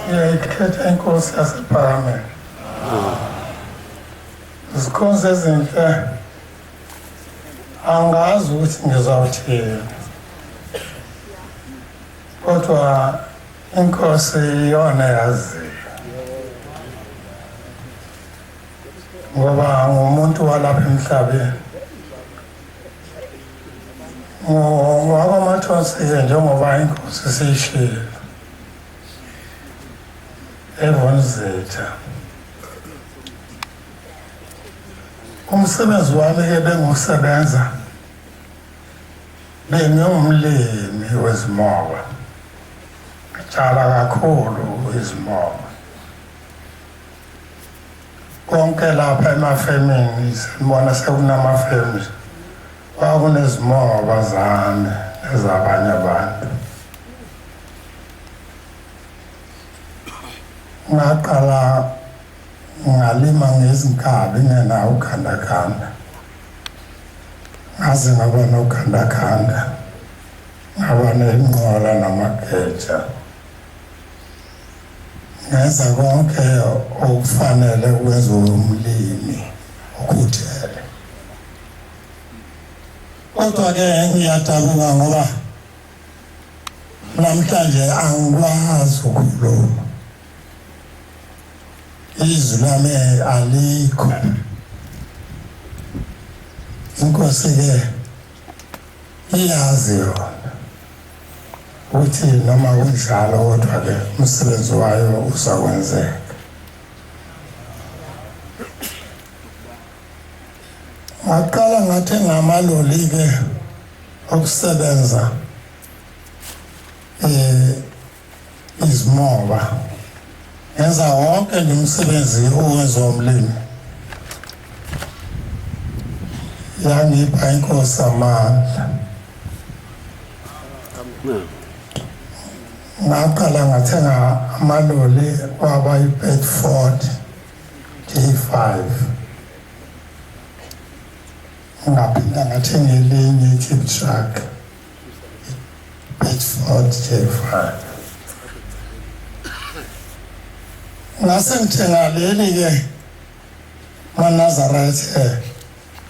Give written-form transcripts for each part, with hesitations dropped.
ngiyayikhetha inkosi yasePhakameni. Izikhonzo ezinhle angazi ukuthi ngizawuthini, kodwa inkosi iyona yaziyo, ngoba ngumuntu walapha emhlabeni. Ngokwamathonsi-ke njengoba inkosi seyishilo eVonzitha, umsebenzi wami-ke bengusebenza bengingumlimi wezimoba, ngitshala kakhulu izimoba. Konke lapha emafemini sibona sekunamafemi kwakunezimoba zami ezabanye abantu. Ngaqala ngalima ngezinkabi ngenawo ugandaganda, ngaze ngaba nogandaganda, ngaba nenqola namageja, ngenza konke okufanele kwenziwe umlimi okhuthele. Kodwa-ke ngiyadabuka ngoba namhlanje angikwazi ukukhuluma, izwi lami alikho. Inkosi-ke iyazi yona ukuthi noma kunjalo, kodwa-ke umsebenzi wayo uzakwenzeka. Ngaqala ngathenga amaloli-ke okusebenza izimoba, ngenza wonke nje umsebenzi owenziwa umlimi. Yangipha inkosi amandla. Ngaqala ngathenga amaloli kwaba iBedford J5, ngaphinda ngathenga elinye iKiptrack Bedford J5. Ngase ngithenga leli-ke maNazaretha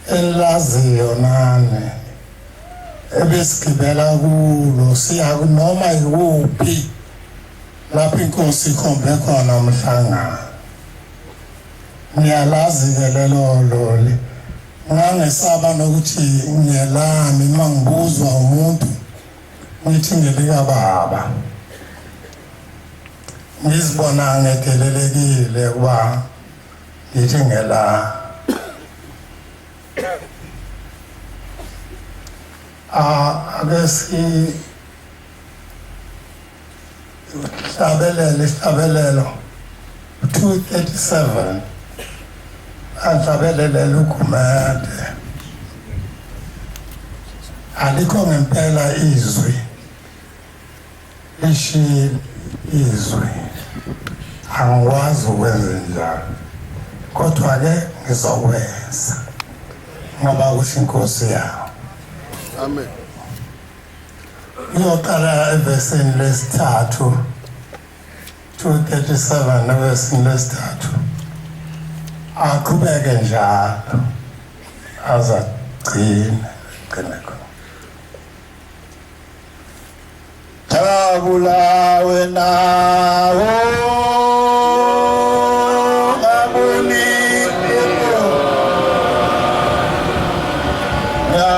elaziyo nane, ebesigibela kulo siya noma ikuphi lapho inkosi ikhombe khona umhlangano. Ngiyalazi-ke lelo loli, ngangesaba nokuthi ngiyelami uma ngibuzwa umuntu ngithi ngelikababa. Ngizibona ngedelelekile ukuba ngithi ngela. Ake isihlabelelo 237 ahlabelelela uGumede. Alikho ngempela izwi lishilo izwi, angikwazi ukwenza njalo, kodwa-ke ngizokwenza ngoba kusho inkosi yawo. Amen. Iyoqala evesini lesithathu 237 evesini lesithathu, aqhubeke njalo aze agcine khona. Jabulawe nawo abuniko ya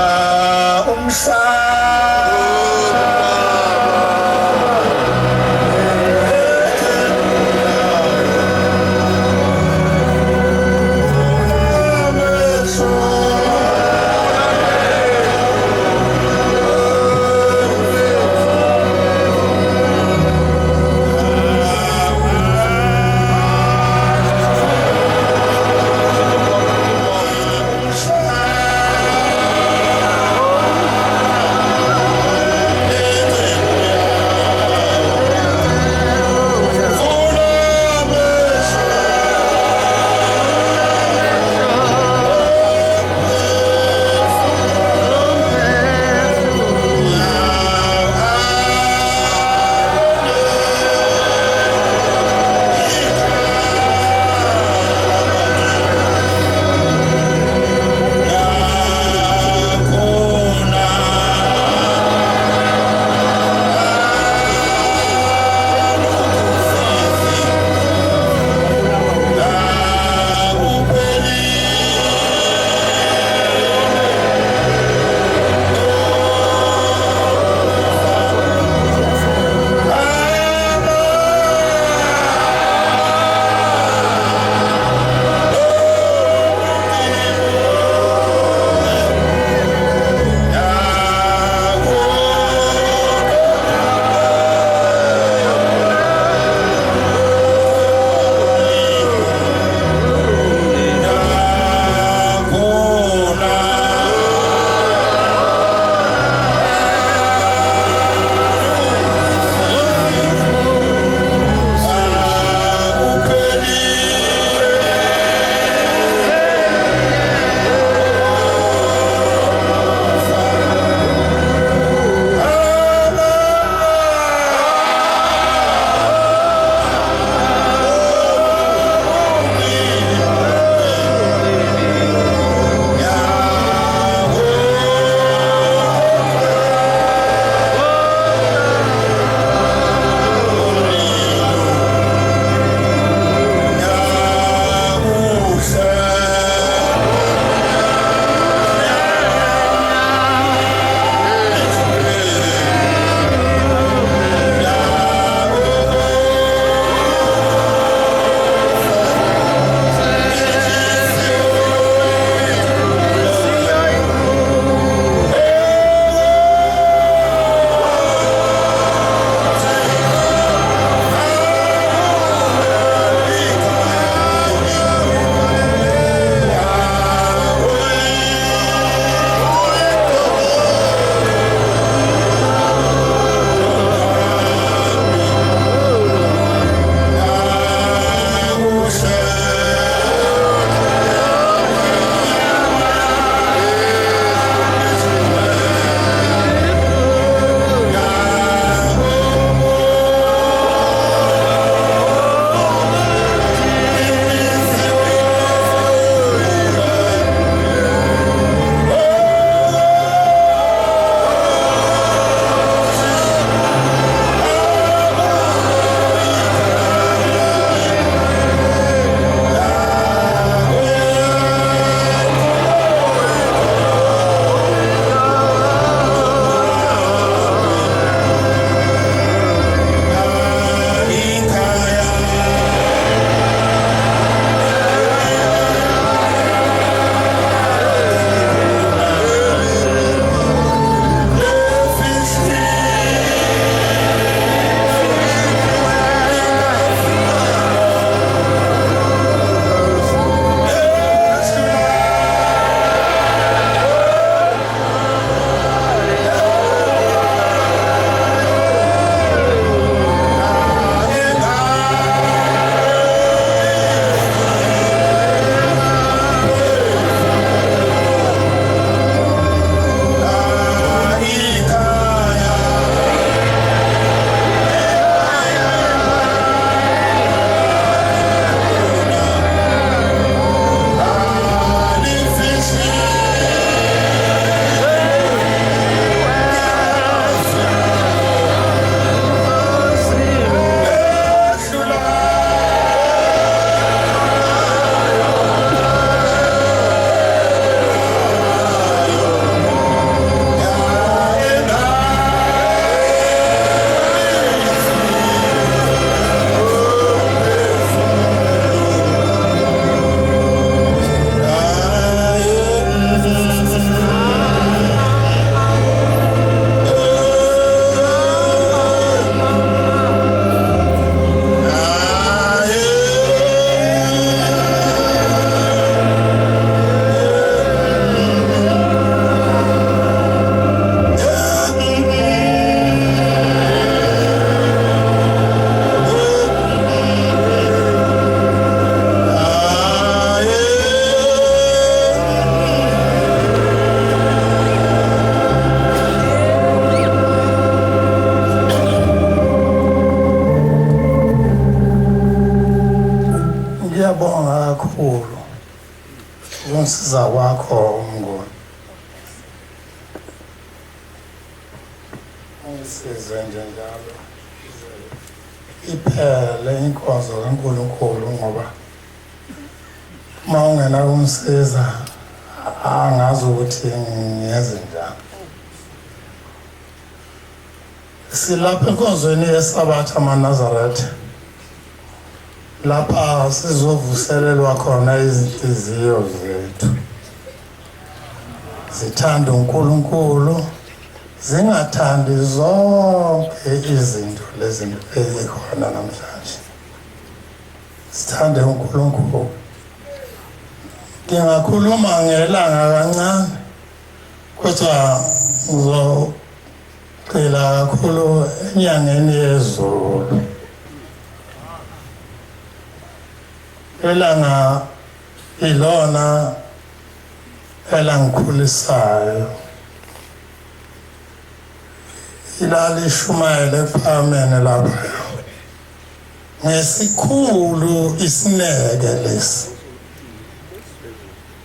Ngiyabonga kakhulu ukunsiza kwakho Mnguni. Ngisize nje njalo iphele inkonzo kaNkulunkulu ngoba mawungena kumsiza angazi ukuthi ngiyenze njani. Silapha enkonzweni yeSabatha amaNazaretha lapha sizovuselelwa khona izinhliziyo zethu zithanda uNkulunkulu zingathandi zonke izinto lezi ezikhona namhlanje. Sithande uNkulunkulu. Ngingakhuluma ngelanga kancane kodwa ngizocela kakhulu enyangeni yezulu. Elanga ilona elangikhulisayo. Ilalishumayela ephakameni lapha. Ngesikhulu isineke lesi.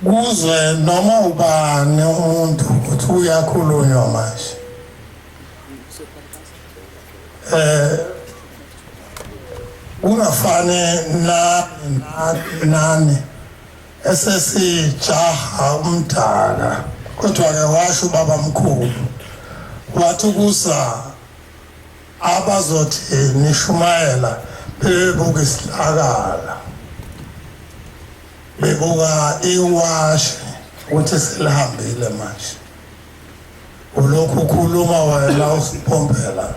Kuzwe noma ubani umuntu ukuthi uyakhulunywa manje. Ungafane nani esesijaha umdala kodwa ke washo baba mkhulu wathi kusa abazothi nishumayela bebuka isihlakala bebuka iwashi ukuthi selihambile manje ulokhu ukhuluma wena usiphompela.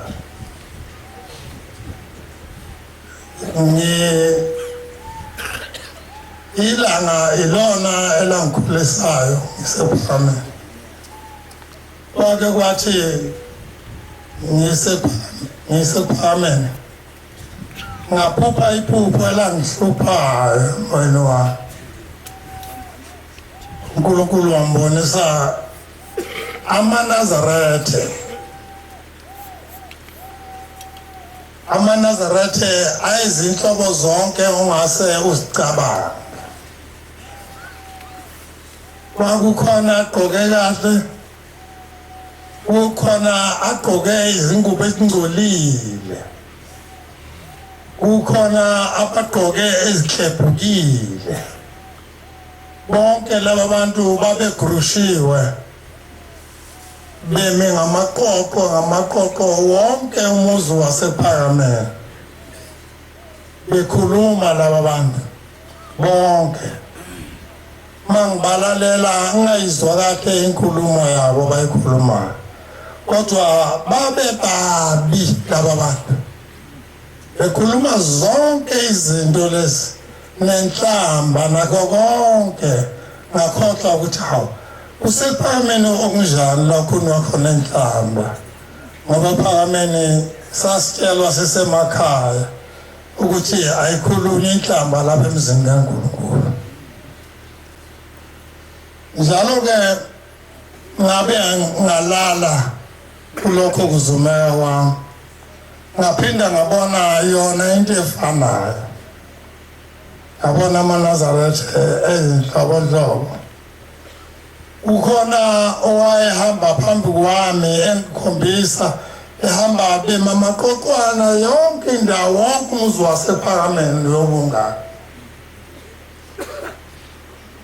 Ilanga ilona elangikhulisayo ngisephakameni. Kwake kwathi ngisephakameni ngaphupha iphupho elangihluphayo moyeni wami. uNkulunkulu wambonisa amaNazaretha ayizinhlobo zonke ongase uzicabanga. Kwakukhona agqoke kahle, kukhona agqoke izingubo ezingcolile, kukhona abagqoke eziklebhukile. Bonke laba bantu babegrushiwe beme ngamaqoqo wonke umuzi wasephakameni bekhuluma laba bantu bonke. Mangibalalela ngayizwa kahle inkulumo yabo bayikhulumayo kodwa babebabi laba bantu bekhuluma zonke izinto lezi nenhlamba nakho konke ngakhohlwa ukuthi hawu usephakameni okunjani lakhona khona enhlamba ngoba phakameni sasitshelwa sisemakhaya ukuthi ayikhulunywe inhlamba lapha emzini kaNkulunkulu. Njalo ke ngabe ngalala kulokho kuzumeka kwami ngaphinda ngabona yona into efanayo. Ngabona amaNazaretha ezinhlobonhlobo. Ukhona owayehamba phambi kwami engikhombisa ehamba bemamaqoqwana yonke indawo wonke umuzi wasephakameni lobungane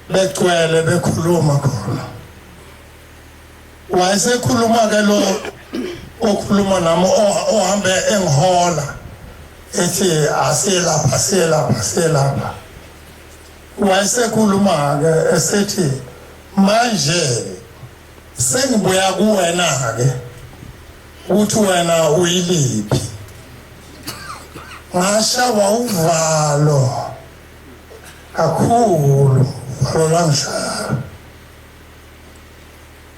begcwele bekhuluma khona. Wayesekhuluma ke lo okhuluma nami ohambe engihola ethi aselapha. Wayesekhuluma ke esethi manje sengibuya kuwena ke ukuthi wena uyiliphi. Ngashawa uvalo kakhulu uvalo langishaya.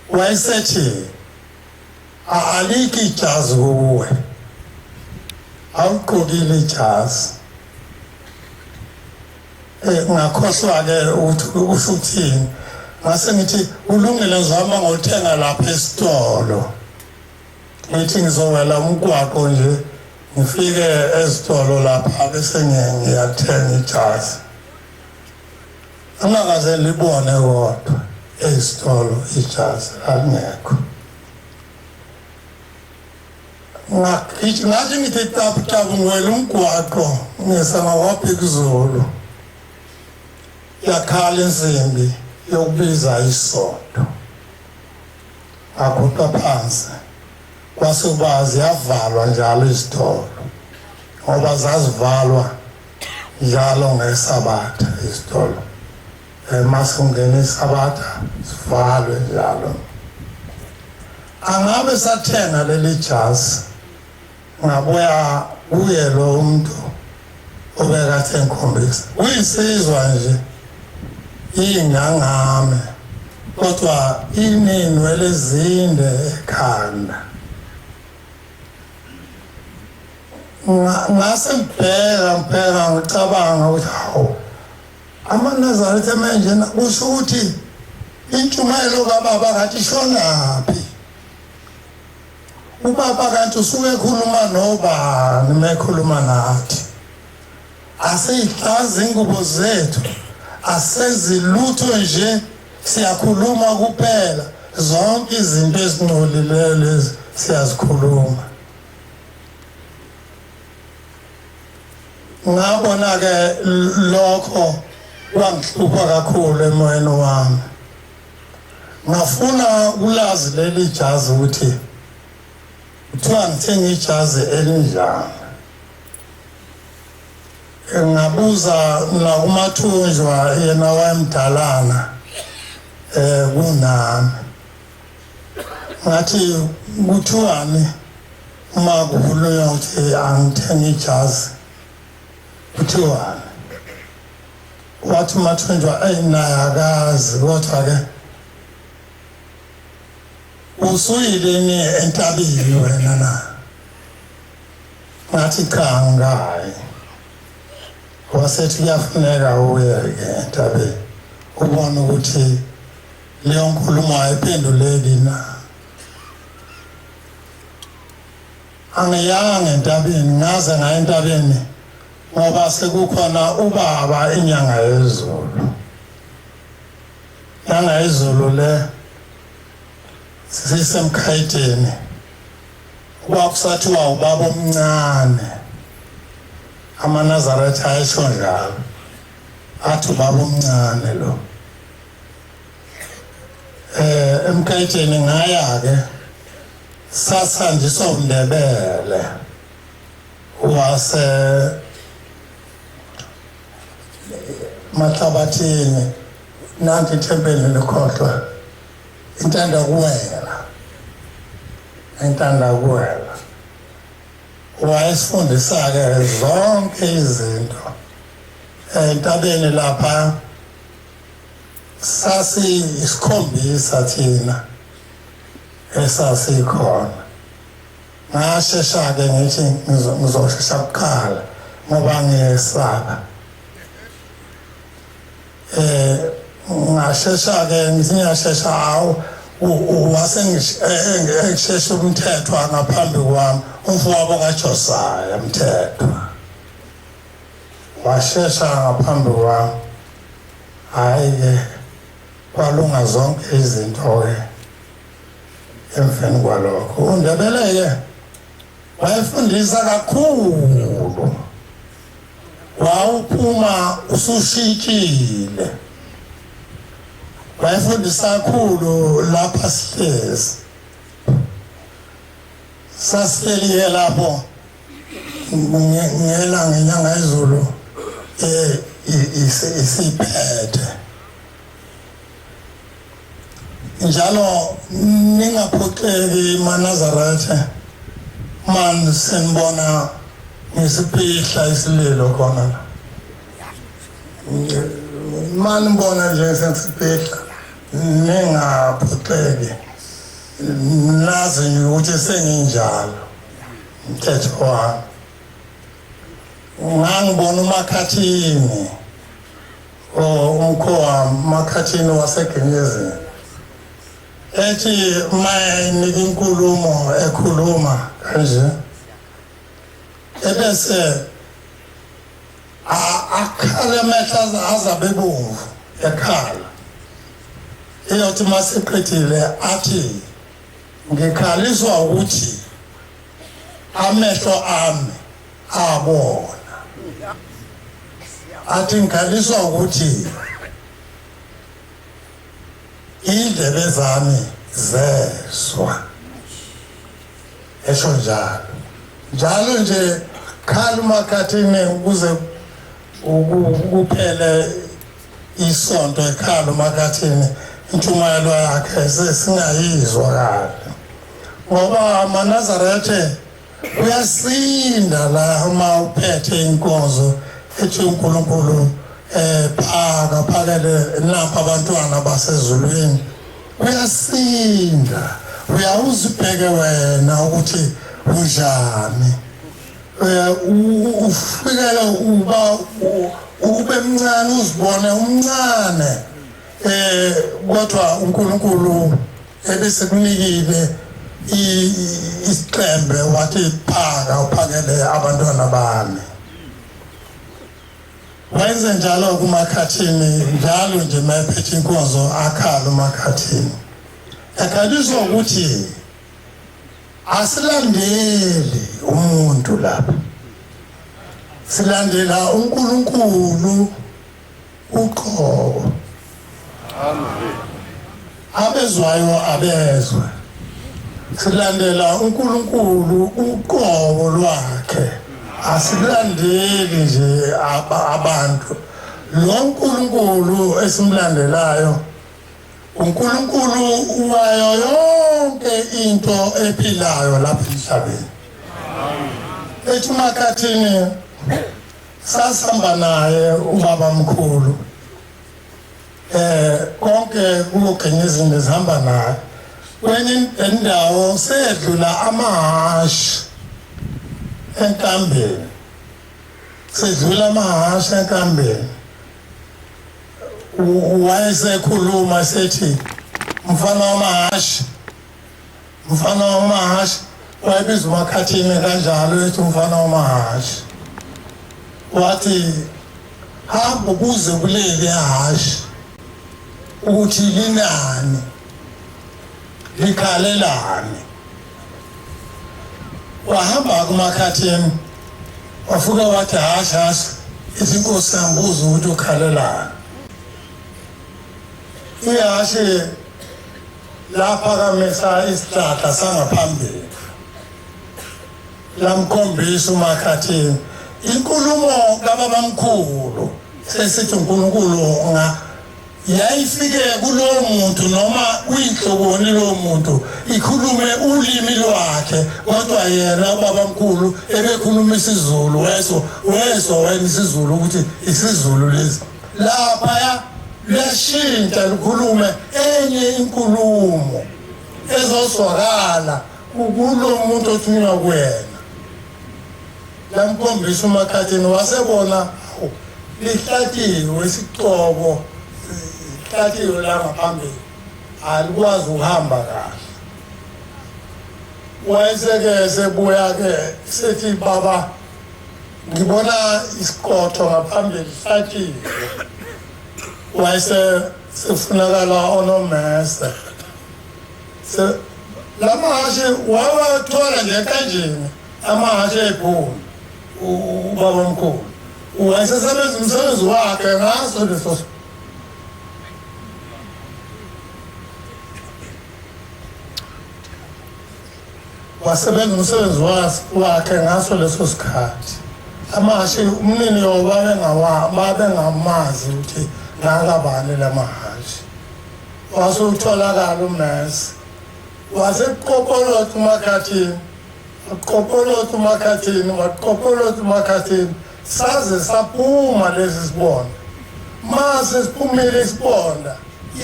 Wayesethi aliki ijazi kuwe awugqokile ijazi. Ngakhohlwa ke ukuthi usuthini ngase ngithi ulungile ngizama ngothenga lapha esitolo. Ngithi ngizowela umgwaqo nje ngifike esitolo lapha bese ngiyathenga ijazi. angakaze libone kodwa esitolo ijazi alingekho ngathi ngithi tapu ngwele umgwaqo ngisana waphikuzulu yakhala insimbi yokubiza isonto akhupha phansi kwasubazi yavalwa njalo isitolo ngoba zazivalwa njalo ngesabatha isitolo masungena isabatha sivalwe njalo angabe sathenga leli jazi ngabuya kuye lo umuntu obekathe ngikhombisa uyisizwa nje ingangame kodwa ininwele ezinde ekhanda ngase ngibheka ngicabanga ukuthi hawu amaNazaretha manje kusho ukuthi intshumayelo kababa kathi shonaphi ubaba kanti usuke ekhuluma nobani mekhuluma nathi aseyixaza ingubo zethu asezilutho nje siyakhuluma kuphela zonke izinto ezingcolileyo lezi siyazikhuluma ngabona ke lokho kwangihlupha kakhulu emoyeni wami ngafuna ulazi leli jazi ukuthi kuthiwa ngithenga ijazi elinjani ngabuza nakumathunjwa yena wayemdalana kunami ngathi kuthiwani uma kukhulunywa ukuthi angithenga ijazi kuthiwani wathi umathunjwa naye akazi kodwa ke usuyileni entabeni wena na ngathi cha ngayi wasethi kuyafuneka uye-ke entabeni ubone ukuthi leyo nkulumo ayiphenduleki na angiyanga entabeni ngaze ngaya entabeni ngoba sekukhona ubaba inyanga yezulu nyanga yezulu le sisemkhayiteni kwakusathiwa ubaba omncane amaNazaretha ayesho njalo athi ubaba omncane lo emkhayiteni ngaya-ke sashanjiswa uNdebele wase Mahlabathini nanti ithempeli likhohlwa intanda kuwela wayesifundisa-ke zonke izinto entabeni lapha sasiyisikhombisa thina esasikhona ngashesha-ke ngithi ngizoshesha kukhala ngoba ngiyesaba ngashesha-ke ngithi ngiyashesha hawu wase ngishesha umthethwa ngaphambi kwami umfowabo kaJosaya mthethwa washesha ngaphambi kwami hayi-ke kwalunga zonke izinto-ke emveni kwalokho uNdebele-ke wayefundisa kakhulu wawuphuma usushintshile wayefundisa kakhulu lapha sihlezi sasihleli-ke lapho ngelanga inyanga yezulu isiphethe njalo ningaphoxeki maNazaretha manje senibona ngisipihla isililo khona la mani ngibona nje sengisipihla ningaphoxeki nazi nje ukuthi senginjalo umthetho wami ngangibona uMakhathini umkhowa uMakhathini waseGenyezini ethi mayinika inkulumo ekhuluma kanje ebese akhala amehla azabe ebomvu ekhala eyothi masiqedile athi ngikhaliswa ukuthi amehlo ami abona athi ngikhaliswa ukuthi indlebe zami zezwa esho njalo nje khala umakhathini ukuze ukuphele isonto ekhala umakhathini intshumayelo yakhe singayizwa kahle ngoba amaNazaretha uyasinda la uma uphethe inkonzo ethi uNkulunkulu phakele lapha abantwana basezulwini uyasinda uyawuzibheke wena ukuthi unjani ufikele ube mncane uzibone umncane kodwa uNkulunkulu ebesekunikile isiqembe wathi uphakele abantwana bami wenze njalo kumakhathini njalo nje mayephethe inkonzo akhala umakhathini ekhaliswa ukuthi asilandeli umuntu lapha silandela uNkulunkulu uqobo abezwayo abezwe silandela uNkulunkulu uqobo lwakhe asilandeli nje abantu lo uNkulunkulu esimlandelayo uNkulunkulu wayo yonke into ephilayo lapha emhlabeni ethi umakhathini sasihamba naye ubaba mkhulu konke kugcina izinto zihamba naye kwenye indawo sedlula amahashi enkambeni sedlula amahashi enkambeni wayesekhuluma sethi mfana wamahashi wayebiza umakhathini kanjalo ethi umfana wamahashi wathi hamba kuze kulele ihashi ukuthi linani likhalelane wahamba kumakhathini wafuka wathi hashi izinkosi yambuza ukuthi ukhalelane ihashi laphakamisa isihlahla sangaphambili lamkhombisa umakhathini inkulumo kababamkhulu sesithi uNkulunkulu yayifike kulowo muntu noma kuyinhlokoni lowo muntu ikhulume ulimi lwakhe kodwa yena ubabamkhulu ebekhuluma isiZulu weso wena isiZulu ukuthi isiZulu lesi lapha lashintsha likhulume enye inkulumo ezozwakala kulo muntu othunywa kuwena lamkhombisa umakhathini wasebona lihlatiwe isicobo lihlatiwe la ngaphambili alikwazi ukuhamba kahle wayeseke sebuya-ke sethi baba ngibona isiqotho ngaphambili lihlatiwe wayesefunakala onomese lamahashi wawathola nje kanjeni amahashi ephuma ubaba mkhulu wayesesebenza umsebenzi wakhe ngaso leso wasebenza umsebenzi wakhe ngaso leso sikhathi amahashi umnini babengamazi ukuthi ngakabani lamahashi wasutholakala umese waseqopolotha umakhathini saze saphuma lesi sibonda mase siphumile isibonda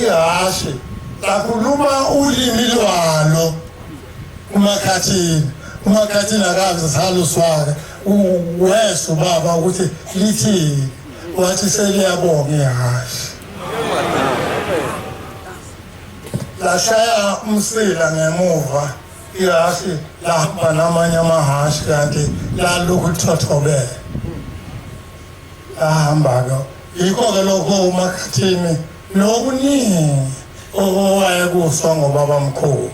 ihashi lakhuluma ulimi lwalo umakhathini akazi saluswaka weso baba ukuthi lithi wathi seliyabonga ihashi lashaya umsila ngemuva ihashi lahamba namanye amahashi kanti lalokhu lithothobele lahamba-ke yikho ke lokho makhathini nokuningi owayekuswa ngobaba mkhulu.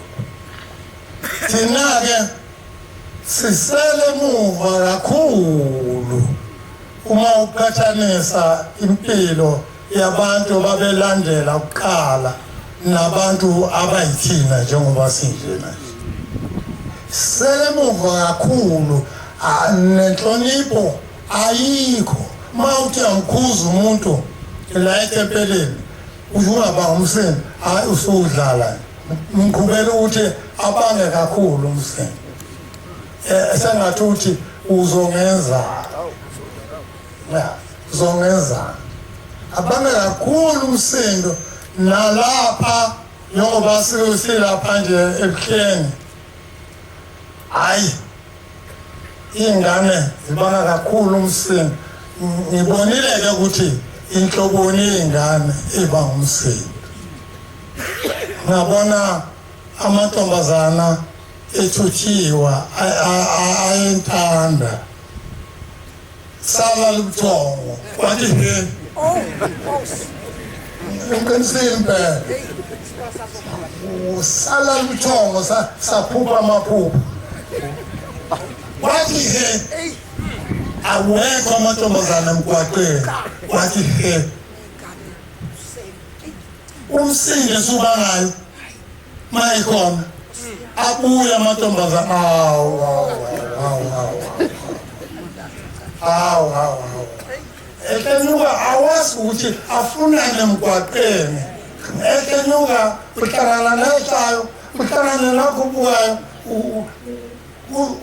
Thina ke sisele emuva kakhulu uma uqhathanisa impilo yabantu babelandela ukuqala nabantu abayithina njengoba sinjena. Sele emuva kakhulu nenhlonipho ayikho. Mawuthi amkhuza umuntu la etempeleni ungaba umseni hayi usudlala ngiqhubela ukuthi abange kakhulu umseni sengathi uthi uzongenza uzongenza abange kakhulu umsindo nalapha njengoba silapha nje ebuhleni hayi ingane zibanga kakhulu umsindo. Ngibonile ke ukuthi inhloboni ingane iba umsindo. Ngabona amantombazana ethuthiwa ayentanda sala luthongo wathi he ngiqinisile usala luthongo saphupha amaphupho wathi he awekho amantombazana emgwaqeni wathi he umsindo subangayo mayikhona abuya amantombazana ekenyuka awazi ukuthi afunane emgwaqeni ekenyuka uhlangana nehlayo uhlangane nakho ubukayo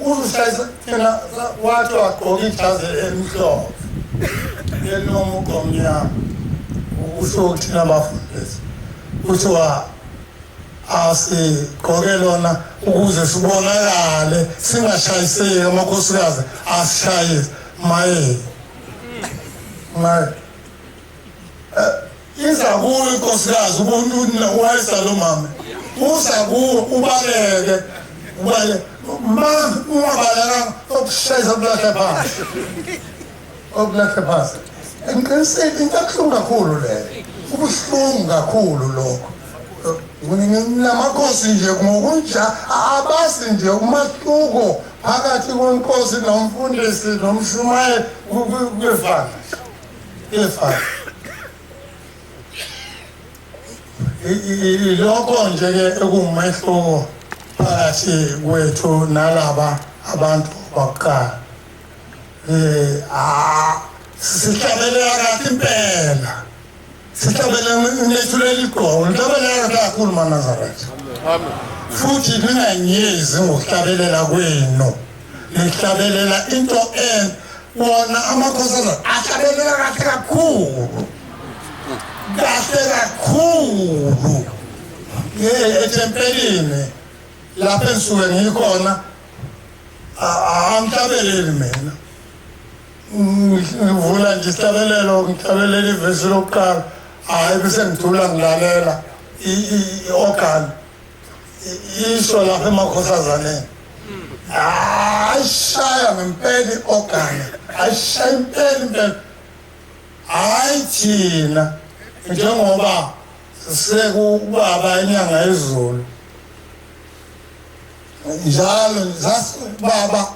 uzishayisa thina wathi wagqoka ijazi elimhlophe elinoma ugomnyama usho ukuthina abafundisi kuthiwa asigqoke lona ukuze sibonakale singashayiseki amakhosikazi asishayise maye iza kuwo inkosikazi ubuntu wayesalomama uza kuwo ubaleke ungabaleka okushayisa okulahle phasi ngiqinisile into ebuhlungu kakhulu leyo ubuhlungu kakhulu lokho namakhosi nje ngokunja abasi nje umahluko phakathi kwenkosi nomfundisi nomshumayeli kuyefana lokho nje ke ekumehluko phakathi kwethu nalaba abantu bakuqala sihlabeleka kahle impela sihlabeleka nethuleli igqoko ngihlabeleka kakhulu maNazaretha futhi ninganyezi ngokuhlabelela kwenu nihlabelela into wona amakhosana ahlabeleka kahle kakhulu etempelini lapho ensuke ngikhona amhlabeleli mina ngivula nje isihlabelelo ngihlabelela ivesi lokuqala hayi bese ngithula ngilalela i-organ isho lapha emakhosazaneni ayishaya ngempela i-organ ayishaya impela hayi thina njengoba sekubaba inyanga yezulu njalo baba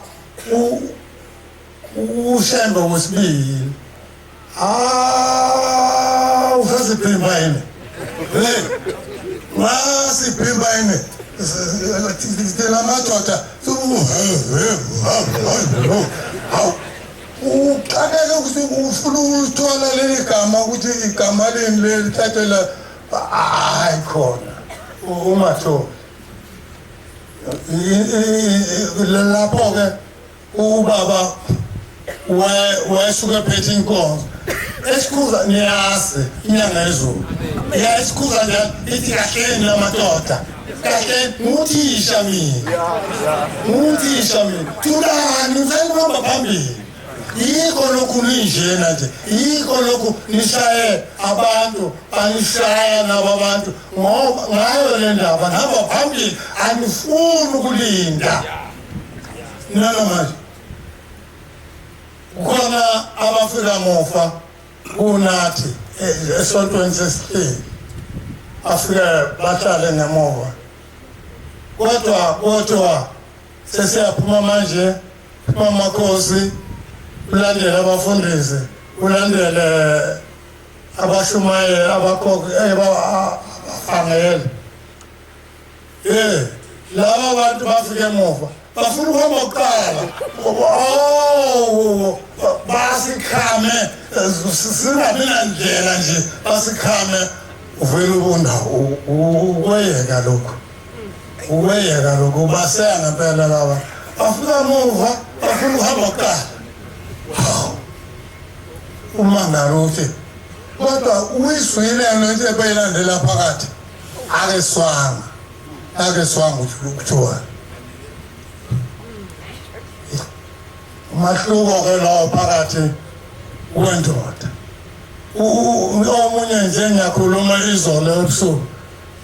ushembe wesibili usasiphimba yini wasiphimba yini thina madoda uqakeke ukuthi ufuna ukuthola leli gama ukuthi igama leni lithathela hayi khona ungatholi lapho-ke ubaba wayesuke phethe inkonzo esikhuza niyazi inyanga yezulu esikhuza njalo ithi kahleni lamadoda kahleni nguthisha mina thulani ngisayibamba phambili yikho lokhu ninjena nje yikho lokhu nishaye abantu banishaya nabo abantu ngoba ngayo le ndaba nabo phambili anifuni ukulinda noma manje khona abafika ngofa kunathi esontweni sesibili afike bahlale ngemuva kodwa sesiyaphuma manje phuma amakhosi ulandele abafundisi ulandele abashumaye abakhokhi abafangele laba bantu bafike emuva bafuna ukuhamba kuqala basikhame singabi nandlela nje basikhame uvele ubunda ukweyeka lokhu baseya ngempela laba bafika emuva bafuna ukuhamba kuqala umangalo uthi kodwa uyizwile nento ebeyilandela phakathi ake swanga ukuthiwa umahluko ke lawo phakathi kwendoda omunye nje ngiyakhuluma izolo ebusuku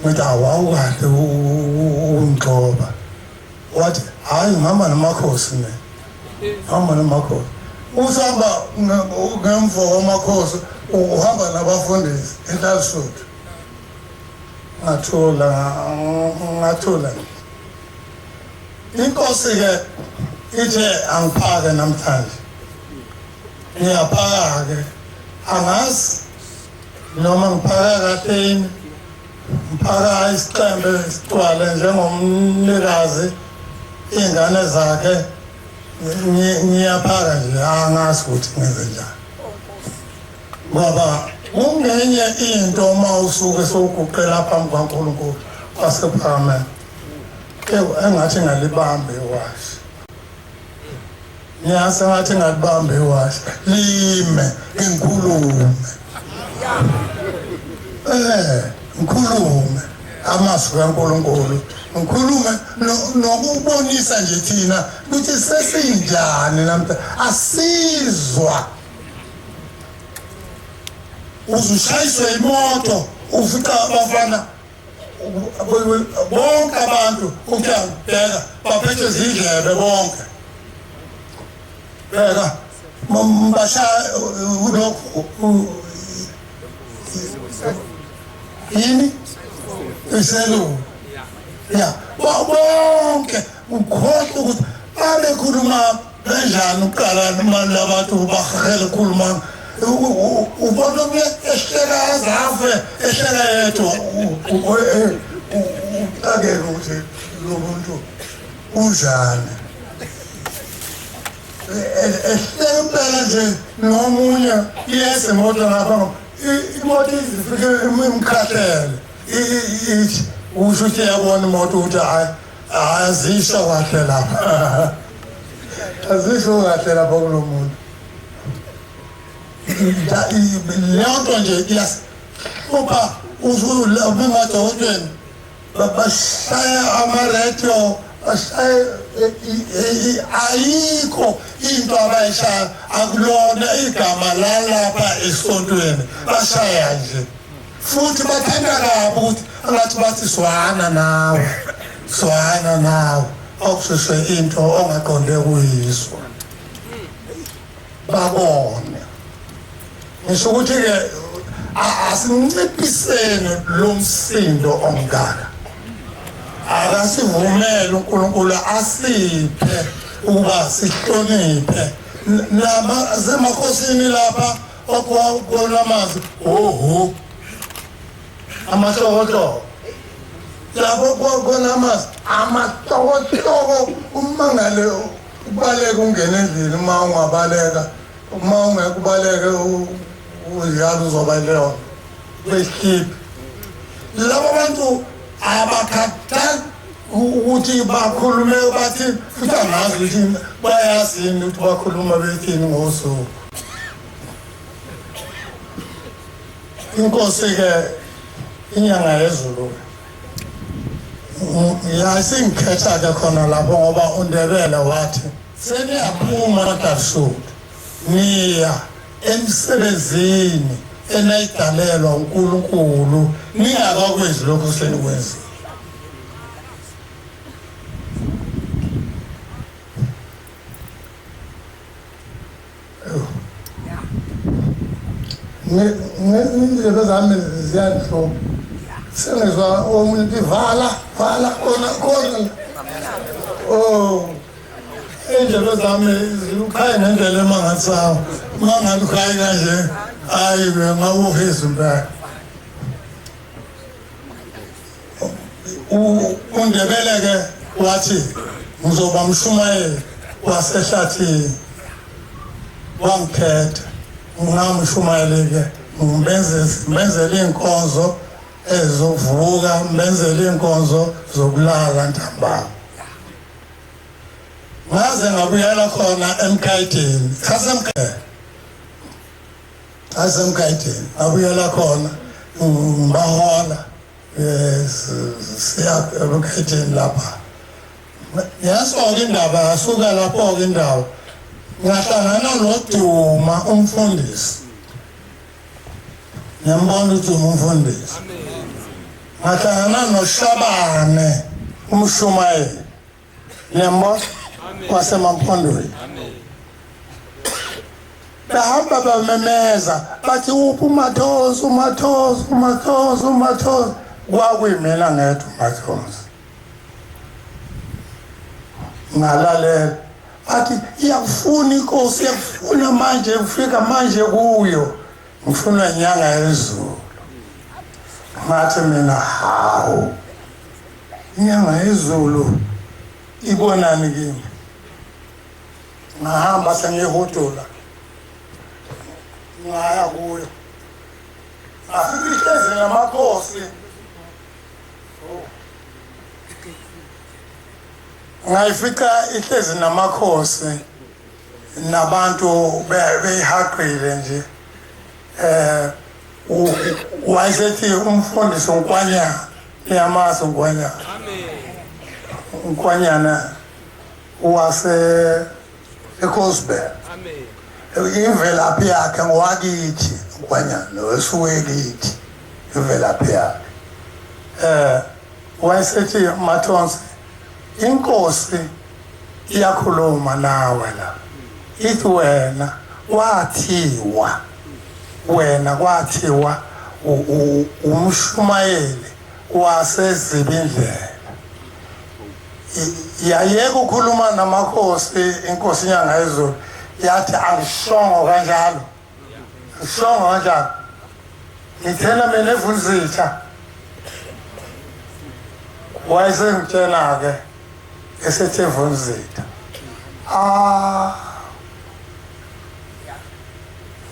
ngithi awukade ungixoba wathi hayi ngihamba namakhosi ngihamba namakhosi usihamba ngemva kwamakhosi uhamba nabafundisi eNtalisuthu ngathula inkosi ke ithe angiphake namhlanje ngiyaphaka ke angazi noma ngiphaka kateni ngiphaka isiqembe sigcwale njengomnikazi ingane zakhe ngiyaphaka nje angazi ukuthi ngenze njani ngoba kungenye into uma usuke sowuguqela phambi kwaNkulunkulu wasePhakameni engathi ngalibambe iwashi ngathi ngalibambe iwashi lime ngikhulume ngikhulume amazwi kaNkulunkulu ngikhulume nokubonisa nje thina ukuthi sesinjani namhla asizwa uzushayiswe imoto ufika abafana bonke abantu ukuyabheka baphethe izindlebe bonke bheka mbashaya lokhu yini iselu ya bonke ukhohle ukuthi abekhuluma kanjani uqala noma labantu bahahela ukukhuluma ubona ehleka azafe ehleka yedwa akeke ukuthi lo muntu unjani ehleka impela nje nomunye yese imoto ngapha imoto izifike imkhahlele ithi usho ukuthi yabona imoto ukuthi azisho kahle lapha azisho kahle lapha kulo muntu lento nje ngoba uzulemadodeni bashaya amaredio bashaya ayikho into abayishaya akulona igama lalapha esontweni bashaya nje futhi bathanda kabi ukuthi angathi bathi swana nawe okushiswe into ongaqonde kuyizwa babone ngisho ukuthi-ke asinciphiseni lo msindo omngaka akasivumele uNkulunkulu asiphe ukuba sihloniphe nasemakhosini lapha okubona amazwi amatokoto lapho kubona amazwi amatokoto umangale ubaleka ungena endlini uma ungabaleka uma ungekubaleka uyalo uzobaleka besikhiphi labo bantu abakhathali ukuthi bakhulume bathi futhi angazi ukuthi bayazini ukuthi bakhuluma bethini ngosuku inkosi-ke inyanga yezulu yasingikhetha-ke khona lapho ngoba uNdebele wathi seniyaphuma eNtalisuthu niya emsebenzini enayidalelwa uNkulunkulu ningakakwenzi lokho senikwenzile Indlela zami ziyanhlupha. Sengizwa omuntu vala khona. Oh. Indlela zami zikhaya ngendlela emangasayo. Mangabe ukhaya kanje hayi ngawuheza impela. Undebele ke wathi ngizoba mshumayeli wasehlathini. Wangikhetha. Ngingamshumayeli ke ngibenzele inkonzo ezovuka, ngibenzele inkonzo zokulala ntambama. Ngaze ngabuyela khona eMkayideni, Asemkayideni, ngabuyela khona ngibahola siya eMkayideni lapha. Yasoka indaba, yasuka lapho ke indaba. Ngahlangana noDuma umfundisi. Ngiyambona uDuma umfundisi. Ngahlangana noShabane umshumayeli. Ngiyambona waseMampondweni. Bahamba bamemeza bathi uphi uMathosi. Kwakuyimina ngedwa uMathosi. Ngalalela bathi iyakufuna inkosi, iyakufuna manje, ufika manje kuyo. Ngifuna inyanga yezulu. Ngathi mina hawu. Inyanga yezulu ibonani kimi. Ngahamba sengihodola. Ngaya kuyo. Afihleze namakhosi. Ngayifika ihlezi namakhosi nabantu behaqile nje. Wayesethi umfundisi uNkwanyana, iyamazi uNkwanyana. UNkwanyana wase eKosbel. Imvelaphi yakhe ngowakithi uNkwanyana, wesuwekithi imvelaphi yakhe. Wayesethi Mathonsi, inkosi iyakhuluma nawe la. Ithi wena kwathiwa umshumayeli wasezibindlela. Yayeka ukukhuluma namakhosi, inkosi inyanga yezulu yathi angishongo kanjalo. Ngishongo kanjalo. Ngithena mina eVunzitha. Wayesengitshela ke esethi eVunzitha.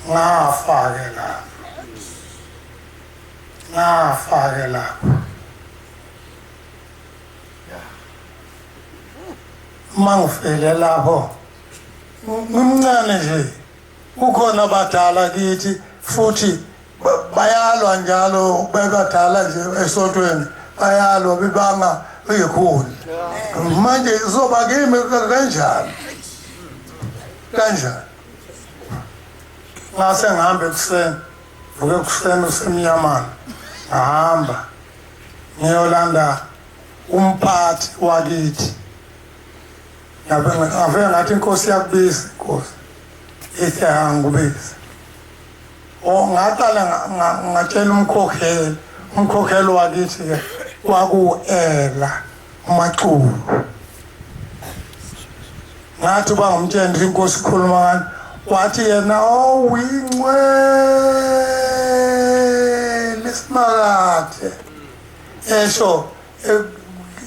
Ngafake lapho. Mangifele lapho. Ngimncane nje. Kukhona abadala kithi futhi bayalwa njalo bebadala nje esontweni. Bayalwa bebanga ikhulu. Manje zoba kimi kanjani? Ngase ngihambe ekuseni, vuke ekuseni usemnyamana. Ngahamba ngiyolanda umphathi wakithi. Ngave ngathi inkosi yakubiza, inkosi. Ithi angikubiza. Ngaqala ngatshela umkhokheli wakithi ke kwakuEla uMaxulu. Ngathi bangumtshela inkosi ikhuluma ngani. Wathi yena uyingcwele simakade. Esho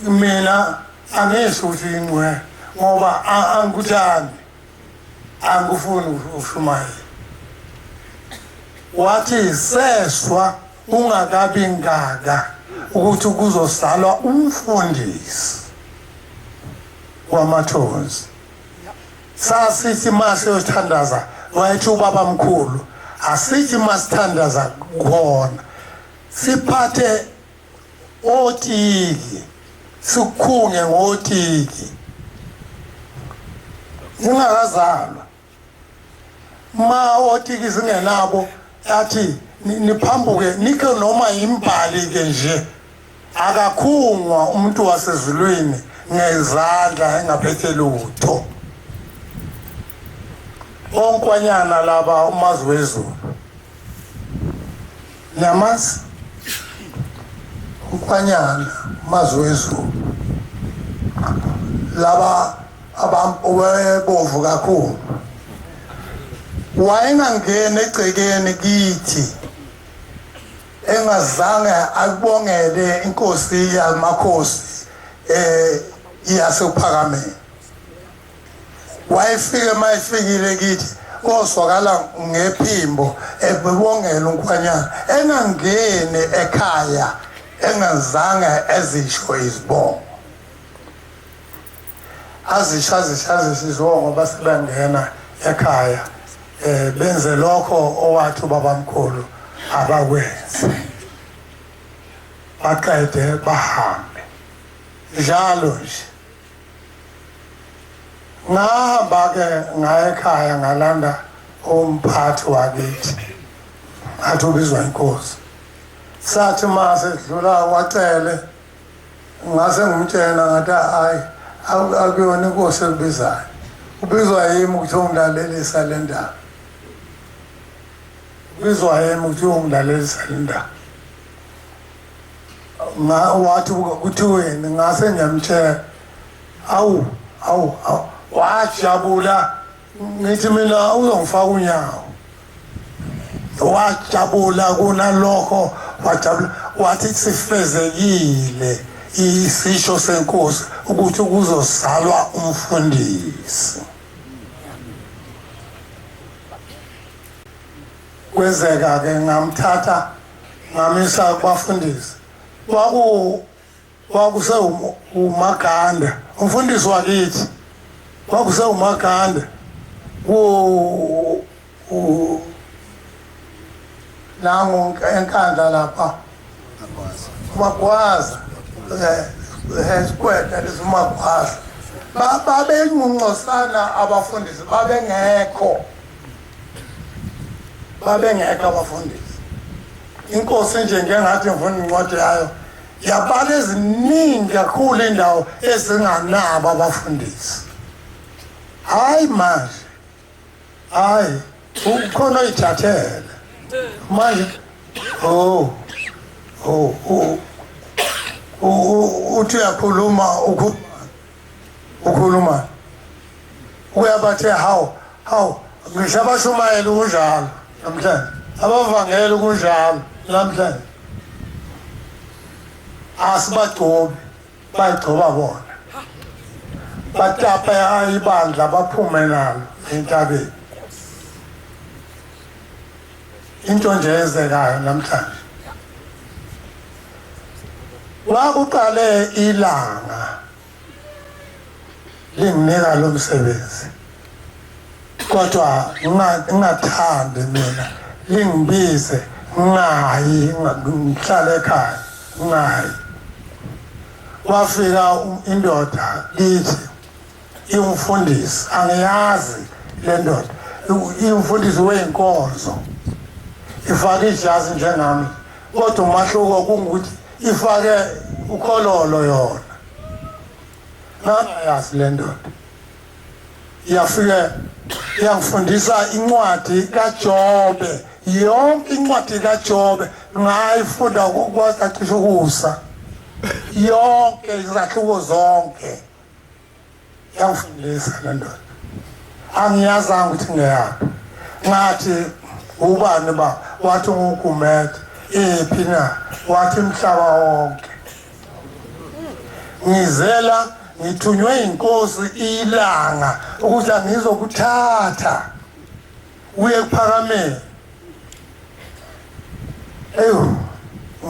mina angisho ukuthi ingcwele ngoba angikuthandi. Angifuni ushumayela. Wathi seswa ungakabi ngaka ukuthi kuzozalwa umfundisi wamathonsi. Sasithi mase yothandaza wayethi ubaba mkhulu asithi masithandaza khona siphathe otiki sikhunge ngotiki ngingakazalwa ma otiki singenabo athi niphambuke nike noma imbali ke nje akakhungwa umuntu wasezulwini ngezandla engaphethe lutho. Onkwanyana laba uMazi weZulu Namazi ukwanyana mazwezu laba abampobovu kakhulu wayengangena egcekeni kithi engazange akubongele inkosi yamakhosi iyasephakameni wayefike mayifikile kithi koswakala ngephimbo ebongela uNkhwanyana engangene ekhaya engazange ezisho izibongo azishazisizongo basebengena ekhaya benze lokho owathi babamkhulu abakwenze baqede bahambe njalo nje ngahamba ke ngaya ekhaya ngalanda umphathi wakithi athi ubizwa inkosi sathi mase sidlula wacele ngase ngumtshela ngathi hayi akuyona inkosi ebizayo ubizwa yimi ukuthi ungilalelisa le ndaba ubizwa yimi ukuthi ungilalelisa le ndaba wathi kuthiweni ngase ngiyamtshela awu wajabula ngithi mina uzongifaka unyawo wajabula kunalokho wajabula wathi sifezekile isisho senkosi ukuthi kuzozalwa umfundisi kwenzeka ke ngamthatha ngamisa kubafundisi kwakuse uMaganda umfundisi wakithi kwakuse uMaganda nangu enkandla lapha Magwaza esikweta lesimagwaza babengunqosana abafundisi babengekho abafundisi inkosi nje ngengathi ngifuna incwadi yayo yabala eziningi kakhulu indawo ezinganabo abafundisi hayi manje hayi ukhona ithathele manje uthi uyakhuluma ukhuluma uyabathe hawu ngisho abashumayeli kunjalo namhlanje abavangeli kunjalo namhlanje asibagcobi bayigcoba bona batapa ibandla baphume nalo entabeni into nje ezekayo namhlanje wakuqale ilanga linginika lo msebenzi kodwa ngingathandi mina lingibize ngayi ngihlale ekhaya ngayi wafika indoda lithi imfundisi angiyazi le ndoda imfundisi wenkonzo ifake ijazi njengami kodwa umahluko kungukuthi ifake ukhololo yona ngayazi le ndoda yafike yangifundisa incwadi kaJobe yonke incwadi kaJobe ngayifunda kwacacisha ukusa yonke izahluko zonke yangifundisa le ndoda angiyazanga ukuthi ngiyaphi ngathi ubani ba wathi nguGumede ephi na wathi umhlaba wonke ngizela ngithunywe inkosi ilanga ukuthi angizokuthatha uye kuphakameni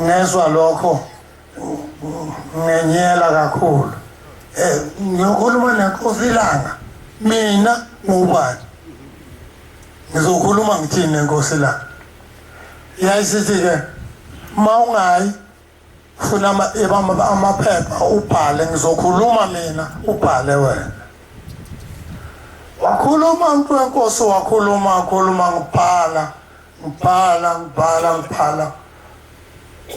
ngezwe lokho ngenyela kakhulu ngiyokhuluma nenkosi ilanga mina ngubani ngizokhuluma ngithini nenkosi ilanga yayisithi ke mawungayi funa amaphepha ubhale ngizokhuluma mina ubhale wena wakhuluma umuntu wenkosi wakhuluma ngibhala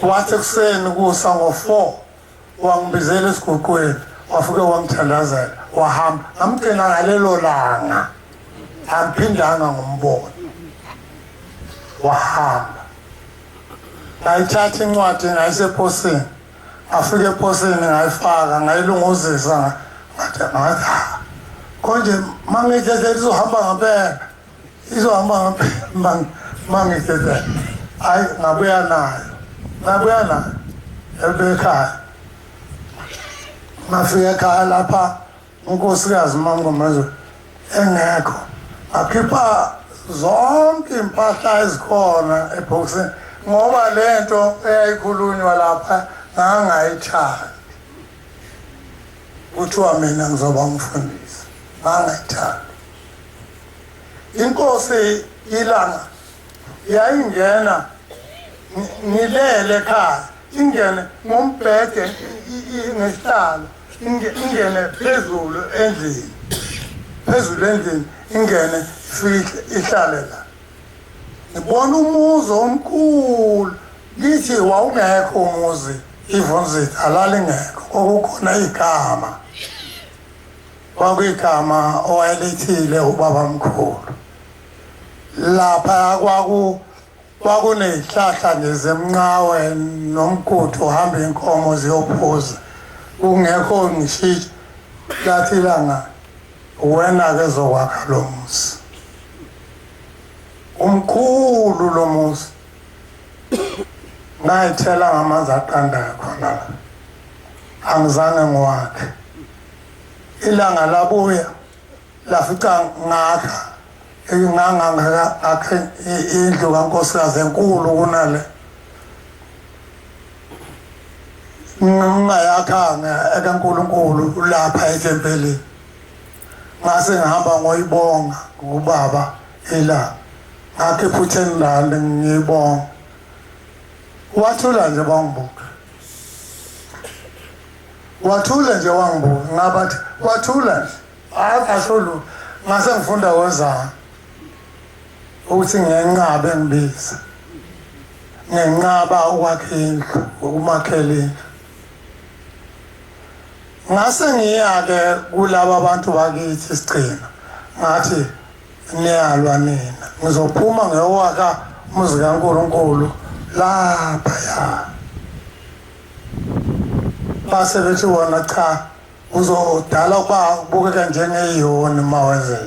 wathi ekuseni kusa ngo-4 wangibizela esiguqweni wafike wangithandazela wahamba ngamgcina ngalelo langa angiphindanga ngombona wahamba ngayithatha incwadi ngayiseposini ngafika eposini ngayifaka ngayilunguzisa ngathi konje mangithethe izohamba ngempela mangithethe hayi ngabuya nayo ebekhaya ngafika ekhaya lapha unkosikazi uMaMngomezulu engekho akhipha zonke impahla ezikhona ebhokisini ngoba lento eyayikhulunywa lapha ngangayithandi kuthiwa mina ngizoba umfundisi ngangayithandi inkosi ilanga yayingena ngilele ekhaya ingene ngombhede ngesihlalo ingene phezulu endlini ingene ihlale la ngibona umuzi omkhulu lithi wawungekho umuzi ivonzitha alalingekho okukhona igama kwakuyigama owayelithile ubaba mkhulu lapha kwakunezihlahla nje zemnqawe nomgodi uhamba inkomo ziyophuza kungekho ngishitshe lathi ilanga wena-ke zokwakha lo muzi umkhulu lo muzi ngayithela ngamanzi aqandayo khona la angizange ngiwakhe ilanga labuya lafica ngakha ngangakhe indlu kankosikazi enkulu kunale ngingayakhanga ekaNkulunkulu lapha etempelini ngase ngihamba ngoyibonga ngubaba ela ngakhipha u10 ngiyibonga wathula nje wangibuka ngabathi wathula nje akasolo ngase ngifunda wezana ukuthi ngiyenqaba engibiza ngenqaba ukwakha indlu ukumakhela indlu ngase ngiyake kulabo abantu bakithi sigcina ngathi niyalwa nina ngizophuma ngiyowaka umuzi kaNkulunkulu lapha ya base bethi wona cha uzodala ukuba ubukeka njengeyoni mawenze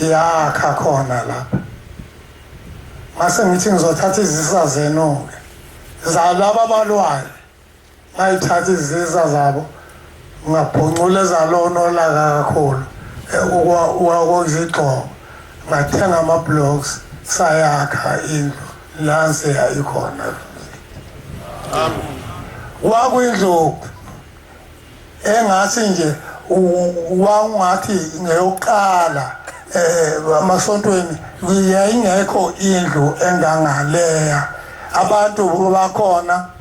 yakha khona lapha ngase ngithi ngizothatha izisa zenu-ke zalaba abalwayo ngayithatha izisa zabo ngabhuncula ezalona olaka kakhulu ukuzigxoba ngathenga ama-blocks sayakha indlu lanse yayikhona kwakuyindlu engathi nje wangathi ngeyokuqala emasontweni yayingekho indlu engangaleya abantu bakhona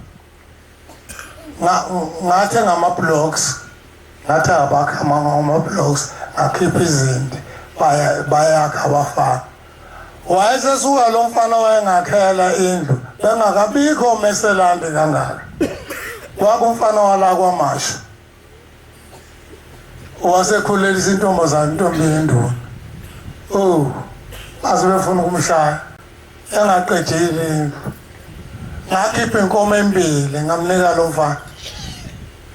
ngathenga ama-blocks ngathi abakha ama-blocks akhipha izinto bayakha abafana wayesesuka lo mfana wayengakhela indlu bengakabikho Meselandi kangaka kwakumfana wala kwaMasha wasekhulelisa intombazane intombi yenduna baze befuna ukumshaya engaqedile indlu ngakhipha inkomo embili ngamnika lo mfana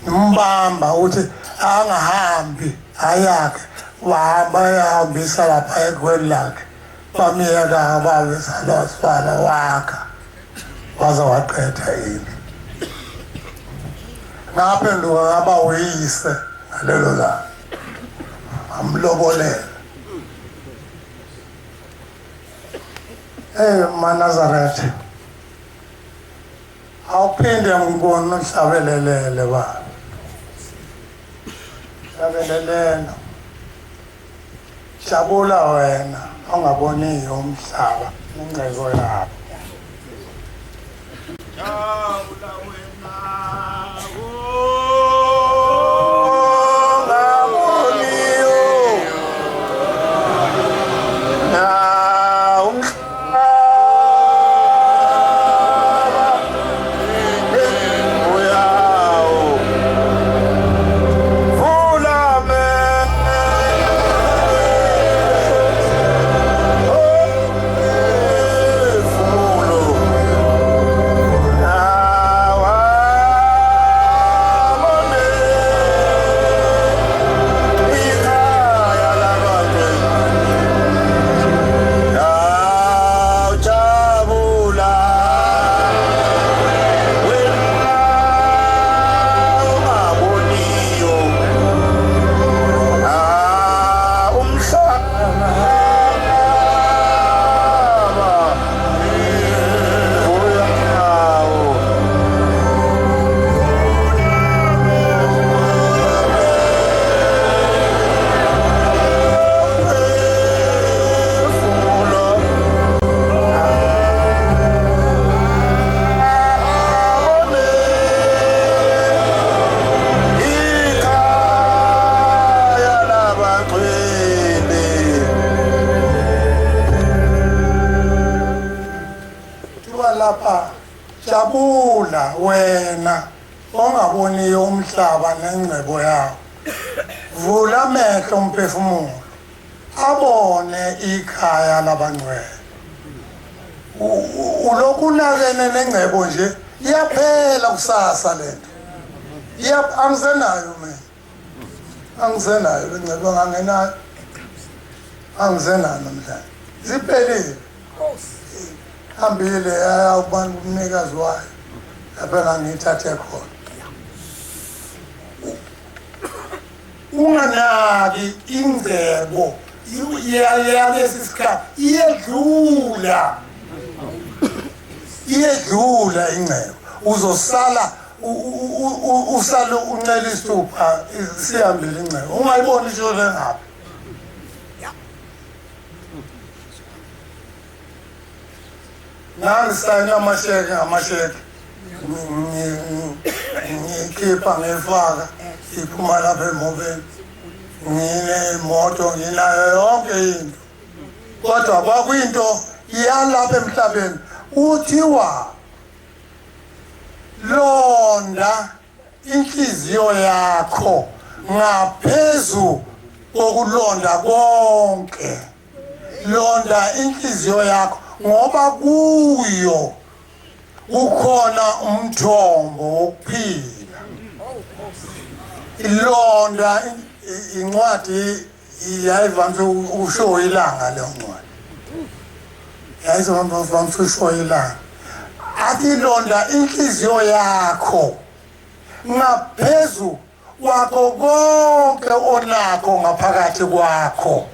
ngimbamba ukuthi angahambi ayakhe wahamba yahambisa lapha egweni lakhe bamiyeka babesala wakha waze waqeda indlu ngaphenduka ngaba uyise ngalelo langa amlobolela maNazaretha awuphinde ngibone uhlabelelele baba hlabelelela jabula wena ongaboniyo umhlaba ingcebo yakho jabula wena lapha jabula wena ongaboniyo umhlaba nengcebo yawo vula amehlo umphefumulo abone ikhaya labangcwele ulokhu nakene nengcebo nje iyaphela kusasa lento angisenayo mina angisenayo lengcebo ngangenayo angisenayo namhlanje ziphelile hambile ayakubantu umnikazi wayo lapha ngithathe khona unganaki ingcebo yalesisikhathi iyedlula ingcebo uzosala usale uncela isithupha sihambile ingcebo ungayiboni isho lengaphi nangisayina amasheke ngikhipha ngifaka iphuma lapha emobeni nginemoto nginayo yonke into kodwa kwakuyinto yalapha emhlabeni uthiwa londa inhliziyo yakho ngaphezu kokulonda konke londa inhliziyo yakho ngoba kuyo ukhona umthombo wokuphila ilonda incwadi yayivamise usho ilanga leyo ncwadi yayivamise usho ilanga athi londa inhliziyo yakho ngaphezu kwakho konke onakho ngaphakathi kwakho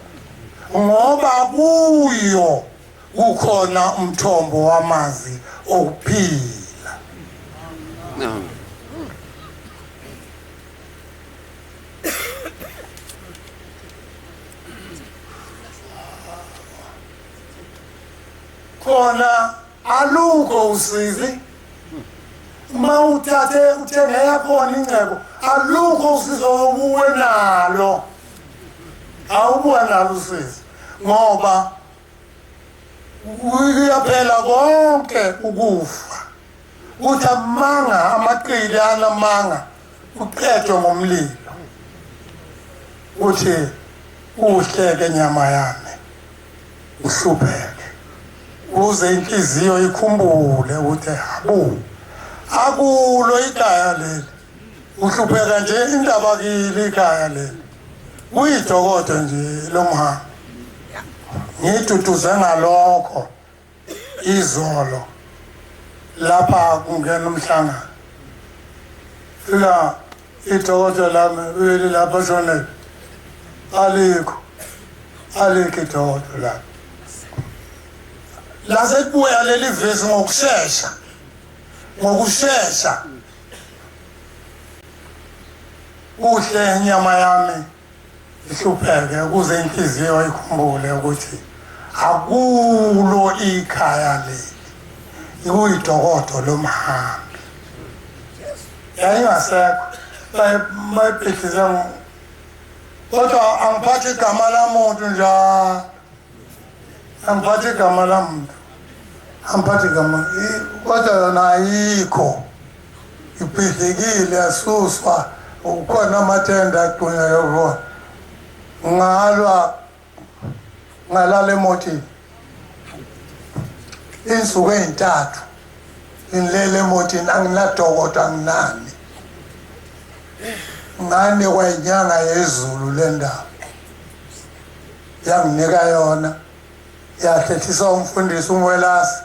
ngoba kuyo ukhona umthombo wamanzi okuphila khona alukho usizi uma uthenge yakhona ingcebo alukho usizo ubuwe nalo awubuwe nalo usizi ngoba uyaphela konke ukufa uthi amanga amaqili anamanga uqedwe ngomlilo uthi uhleke nyama yami uhlupheke uze inhliziyo ikhumbule ukuthi akulo ikhaya leli uhlupheka nje indaba kile ikhaya leli uyidokodo nje lomhamba ngitutuze ngalokho izolo lapha kungena umhlangano fika idokodo lami uyeli lapha shone alikho idokodo lami lase kubuya leli vesi ngokushesha uhle inyama yami ihlupheke ukuze inhliziyo ikhumbule ukuthi akulo ikhaya leli ikuyidokodo lomhambi yayingasekho mayibhidlize kodwa angiphathi igama lamuntu njalo angiphathi igama lamuntu angiphathi igama kodwa yona ayikho ibhidlikile yasuswa ukhona amathenda agqunywa yokona ngalala emotini insuku ey'ntathu ngilele emotini anginadokodo anginani nganikwa inyanga yezulu le ndaba yanginika yona yahlethisa umfundisi umwelasi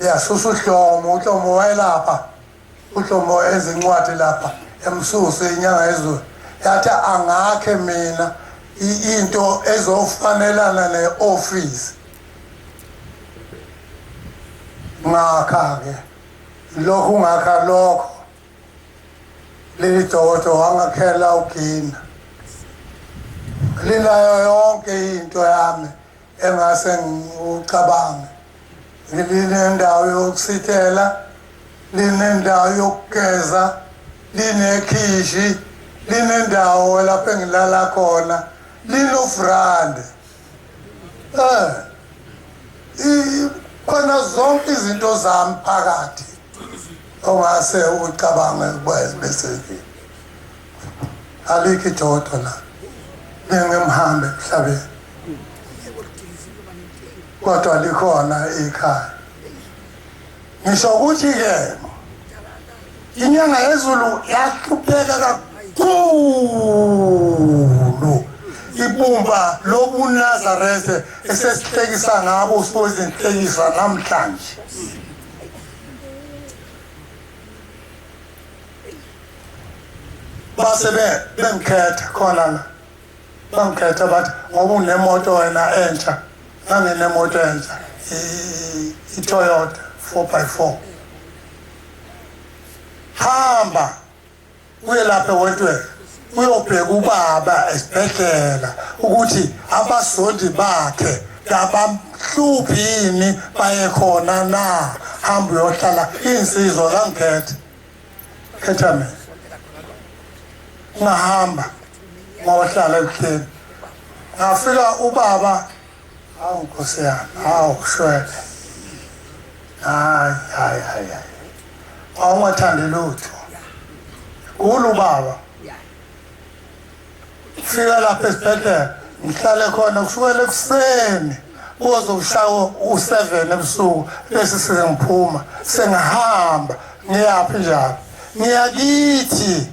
yasusa uhlomo wayelapha uhlomo ezincwadi lapha emsusa inyanga yezulu yathi angakhe mina into ezofanelana ne-office ngakha-ke lokhu ngakha lokho leli dokodo wangakhela ugina linayo yonke into yami engase ngicabange linendawo yokusithela linendawo yokugeza linekhishi linendawo lapho engilala khona linofrande khona zonke izinto zami phakathi ongase ucabange bese alikho idodo la ngimhambe emhlabeni kodwa likhona ikhaya ngisho ukuthi ke inyanga yezulu yahlupheka kakhulu ibumba lobuNazaretha esesihlekisa ngabo usihlekisa namhlanje base bengikhetha khona la bangikhetha bathi ngoba unemoto wena entsha nanginemoto entsha iToyota 4x4 hamba uye lapha wedwe uyobheka ubaba esibhedlela ukuthi abasondi bakhe abamhluphi yini baye khona na hamba uyohlala insizwa zangikhetha khetha mina ngahamba ngohlala ebuhleni ngafika ubaba awu Nkosi yami awu shwele hayi awungathandi lutho ulu baba fika lapha esibhedlela ngihlale khona kusukela ekuseni uzoshawa u7 ebusuku bese sengiphuma sengihamba ngiyaphi njalo ngiyakithi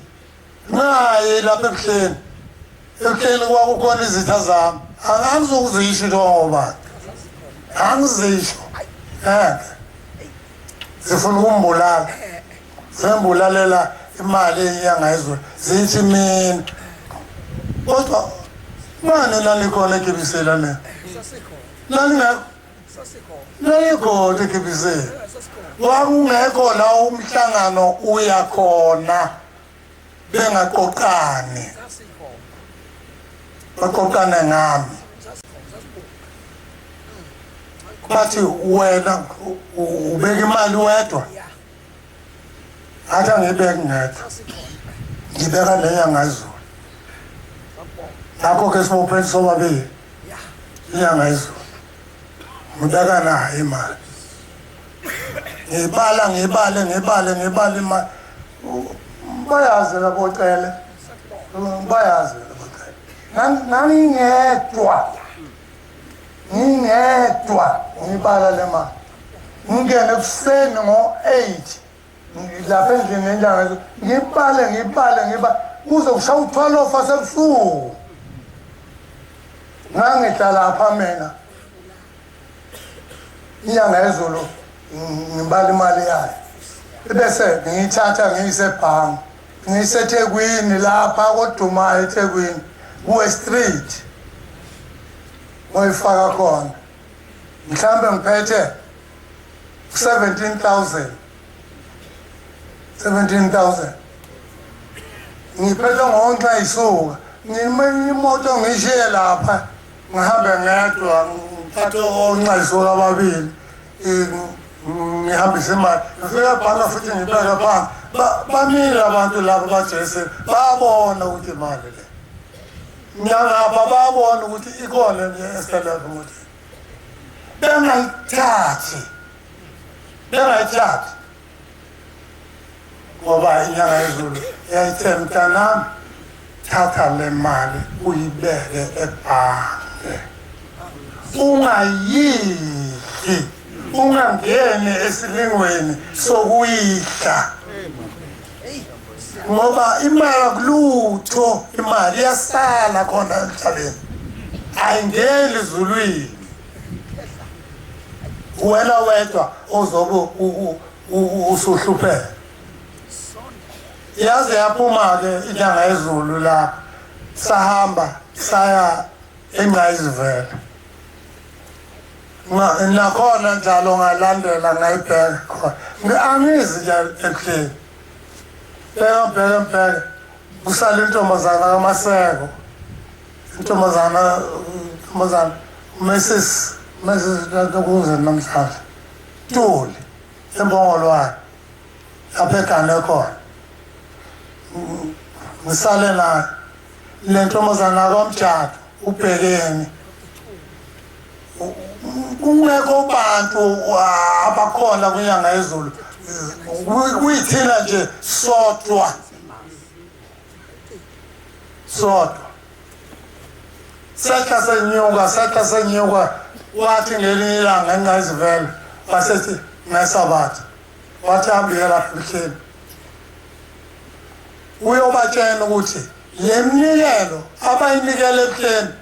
ngaye lapha ebuhleni kwakukhona izitha zami angizokuzisho ngoba angizisho zifuna ukumbulala zembulalela imali eyangayizwe zithi mina kodwa manje lalikhona ekibisela ne lalikho ekibisela wakungekho la umhlangano uyakhona bengaqoqani baqoqana ngami bathi wena ubeka imali wedwa athi angibeke ngedwa ngibeka leya ngayizulu nakho ke sibophe sobabili leya ngayizulu ngibeka nayo imali ngibale imali bayazi labocele bayazi ngingedwa ngibala le mali ngingene ekuseni ngo-8 lapha endlini ngenjanga ngibale kuze kushaya u-12 wasebusuku ngangihlala lapha mina inyanga yezulu ngibala imali yayo bese ngiyithatha ngiyisebhangi ngiyiseThekwini lapha kodumayo eThekwini kuWest ngoyifaka khona mhlambe ngiphethe 17,000 ngiphethe ngonxa isuka imoto ngishiye lapha ngihambe ngedwa ngiphathe onxa isuka ababili ngihambise imali ngifika bhala futhi ngibeka phansi bamile abantu laba bajese babona ukuthi imali le ngiyangapha babona ukuthi ikhona esitelezo ukuthi bengayithathi ngoba inyanga yezulu yayithe mntanami thatha le mali uyibeke ebhange ungayidli ungangeni esilingweni sokuyidla ngoba imali akulutho imali iyasala khona emhlabeni ayingeni ezulwini wena wedwa ozobe usuhlupheka yaze yaphuma-ke inyanga yezulu lapha sahamba saya eNgqayizivele nakhona njalo ngalandela ngayibheka khona angizi nje ebuhleni bheka kusala intombazana kaMaseko intombazana Mrs. Kuze namhlanje Ntuli eMbongolwane lapha eGane khona ngisale naye le ntombazana kaMjado ubhekeni kungekho bantu abakhona kwinyanga yezulu kuyithina nje sodwa setha senyuka wathi ngelinye ilanga engazivela wasethi ngesabatha wathi hambiyela ebukheni uyobatshela ukuthi le mnikelo abayinikele ebukheni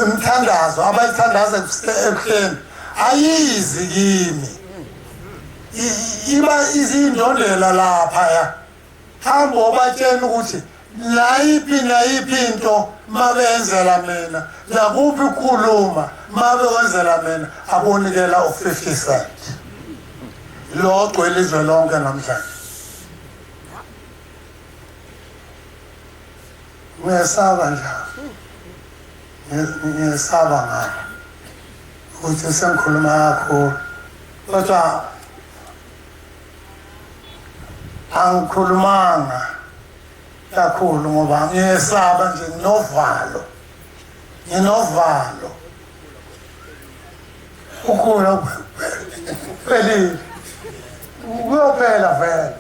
imthandazo abayithandaza ebukheni ayizi kimi iba izindondela lapha hamba obatshela ukuthi nayiphi into mabenzela mina nakuphi ukukhuluma mabewenzela mina abonikela u50 cent lo gcwele izwe lonke namhlanje ngiyesaba njalo ngiyesaba ngalo ukuthi sengikhuluma kakhulu kodwa angikhulumanga kakhulu ngoba ngiyesaba nje nginovalo ukhula kuphelile kuyophela vele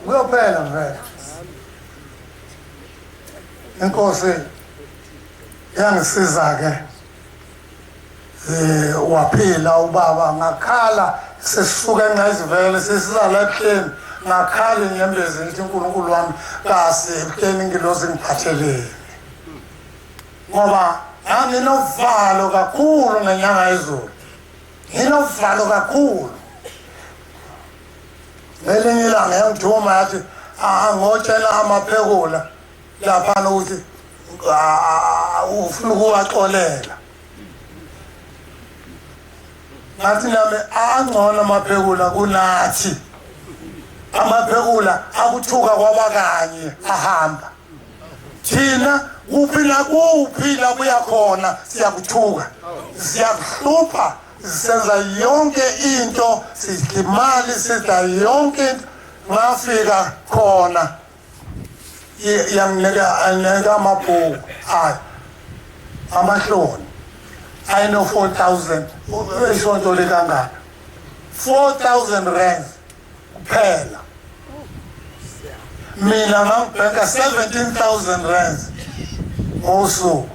kuyophela vele inkosi yangisiza-ke waphila ubaba ngakhala sesisuka engqayizivele sesizala ebuhleni ngakhala inyembezi ngithi uNkulunkulu wami kasi ebuhleni ngiloze ngiphatheleni ngoba nginovalo kakhulu ngenyanga yezulu nginovalo kakhulu ngelinye ilanga yangithuma yathi ngotshela amaphekula laphana ukuthi ufuna ukuwaxolela ngathi nami angcono amaphekula kunathi amaphekula akuthuka kwabakanye ahamba thina kuphi nakuphi la kuyakhona siyakuthuka siyakuhlupha senza yonke into sikhimali senza yonke into ngafika khona yanginika amabhuku ayo amahloni ayino 4,000 isonto likangaka 4,000 rand kuphela mina ngangibhenka 17,000 rand ngosuku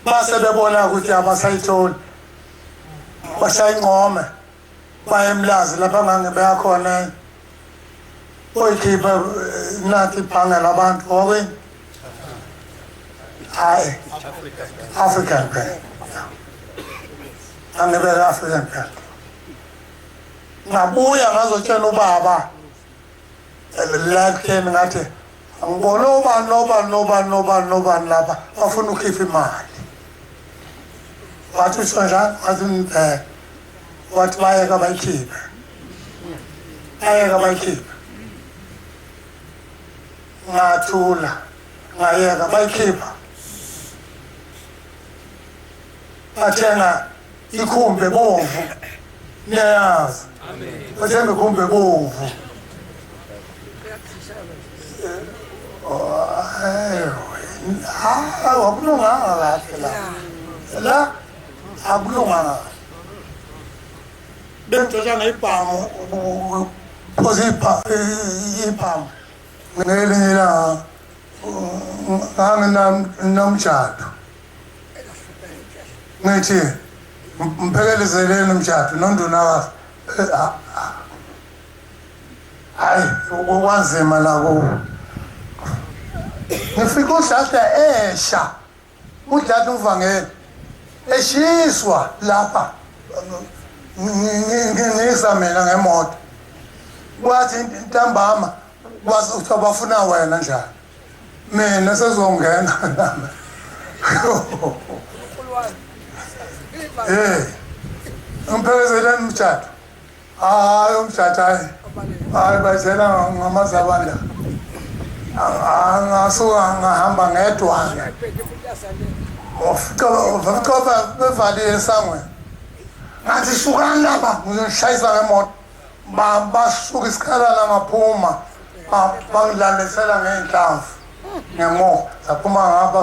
base bebona ukuthi abasayitholi bashayingqome bayemlazi lapha ngangibeka khona oyikhipha nathi ibhange labantu okweni hayi African Bank angibeka African Bank ngabuya ngazotshela ubaba lakhe ngathi ngibona noba lapha bafuna ukhipha imali wathi usho njani wathi ngibheke wathi bayeka bayikhiphe ngathula ngayeka bayikhipha bathenga ikhumbe bomvu niyazi bathenga ikhumbe bomvu akulunganga kahle la akulunganga bengitshela ibhamu phoze ibhamu ngelinye ilanga nginomshado ngithi mphekelezeleni umshado nondunakazi hayi ukwanzima la ngifika udlada esha udlada uvangeli eshiswa lapha ngisa mina ngemoto kwathi intambama kwazi ukuthi abafuna wena njani mina sezongena nami umphekezeleni umshado hayi umshado hayi bayizela ngamazabanda angasuka ngahamba ngedwa ufika bevaliye esangweni ngathi sukani lapha ngizonishayisa ngemoto basuka isikhalala ngaphuma bangilandisela ngey'nhlamvu ngemuva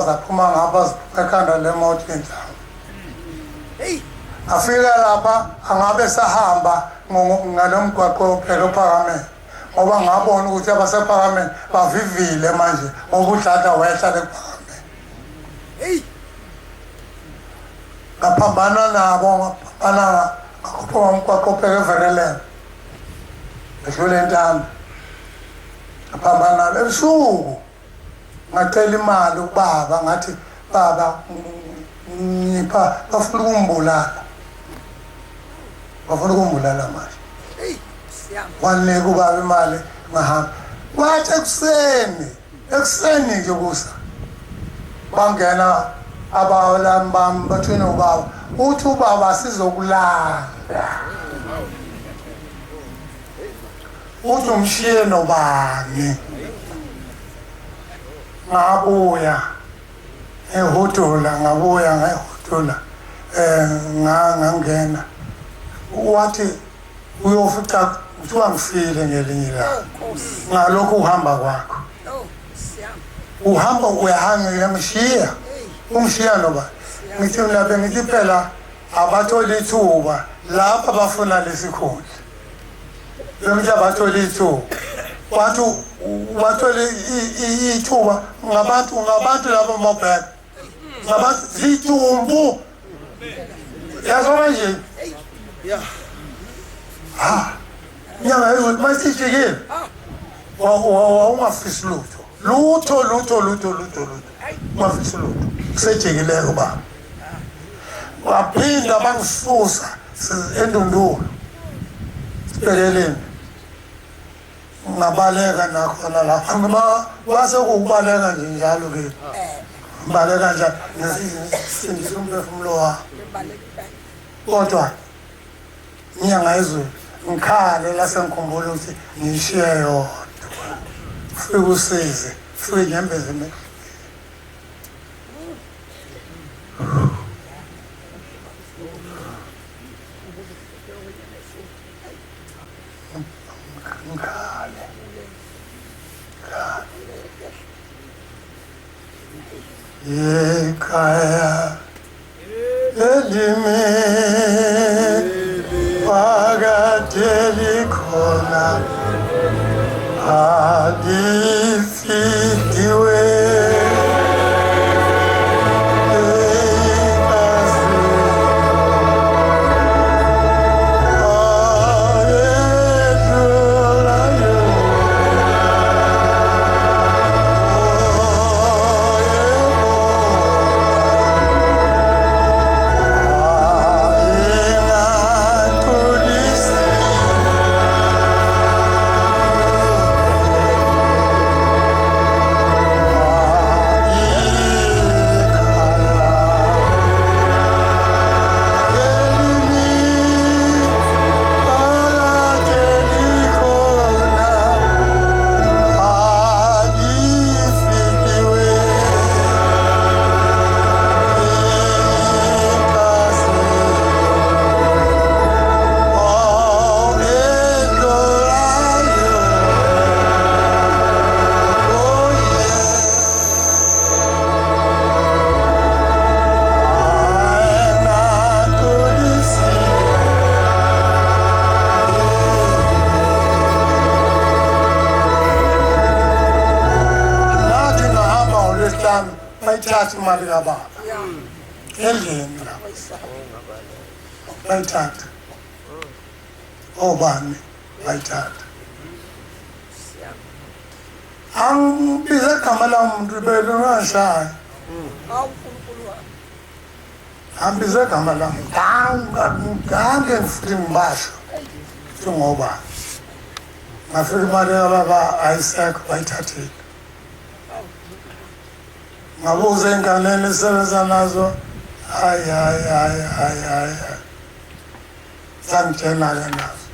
zaphuma ngapha ekhanda lemoto endlamu. Afika lapha angabe sahamba ngalomgwaqo phela ophakameni ngoba ngabona ukuthi abasephakameni bavivile manje ngoba udlada wehla lephakameni. Ngaphambana nabo ngakhupha umgwaqo phela everelele edlule entando. Ngaphambana ebusuku ngacela imali ubaba ngathi baba ngipha bafuna ukumbulala manje. Wanika ubaba imali ngahamba. Wathi ekuseni nje kusa bangena abawalami bami bathina ubaba uthi ubaba sizokulanda uthi umshiye nobani. Ngabuya ngehotula ngangena wathi uyofica kuthiwa ngifile ngelinye ilanga ngalokhu uhamba kwakho uhamba uyahangela umshiya noba ngithi lapha ngithi phela abatholi ithuba lapha bafuna lesikhundla ngithi abatholi ithuba wathole ithuba ngabantu laba mobile ngabantu zitumbu yazona nje nyanga yokuthi masijikile ungafisi lutho ungafisi lutho kusejikileko baba waphinda bangisusa endundulo sibhekeleni ngabaleka nakhona lapha ngoba wase kubaleka nje njalo ke baleka njalo ngisindisa umphefumulo wami kodwa inyanga yezulu ngikhale lasengikhumbula ukuthi ngishiye yodwa ufike usize ufike inyembezi Yekaya elimi wakateli khona alifidiwe bayithatha imali kababa endlini la bayithatha obani bayithatha angibize igama lamuntu belungashaya angibize igama lami ngange ngifike ngibasho ngoba ngafika imali kababa ayisekho bayithathile ngabuza enganeni esebenza nazo hayi zangitshela-ke nazo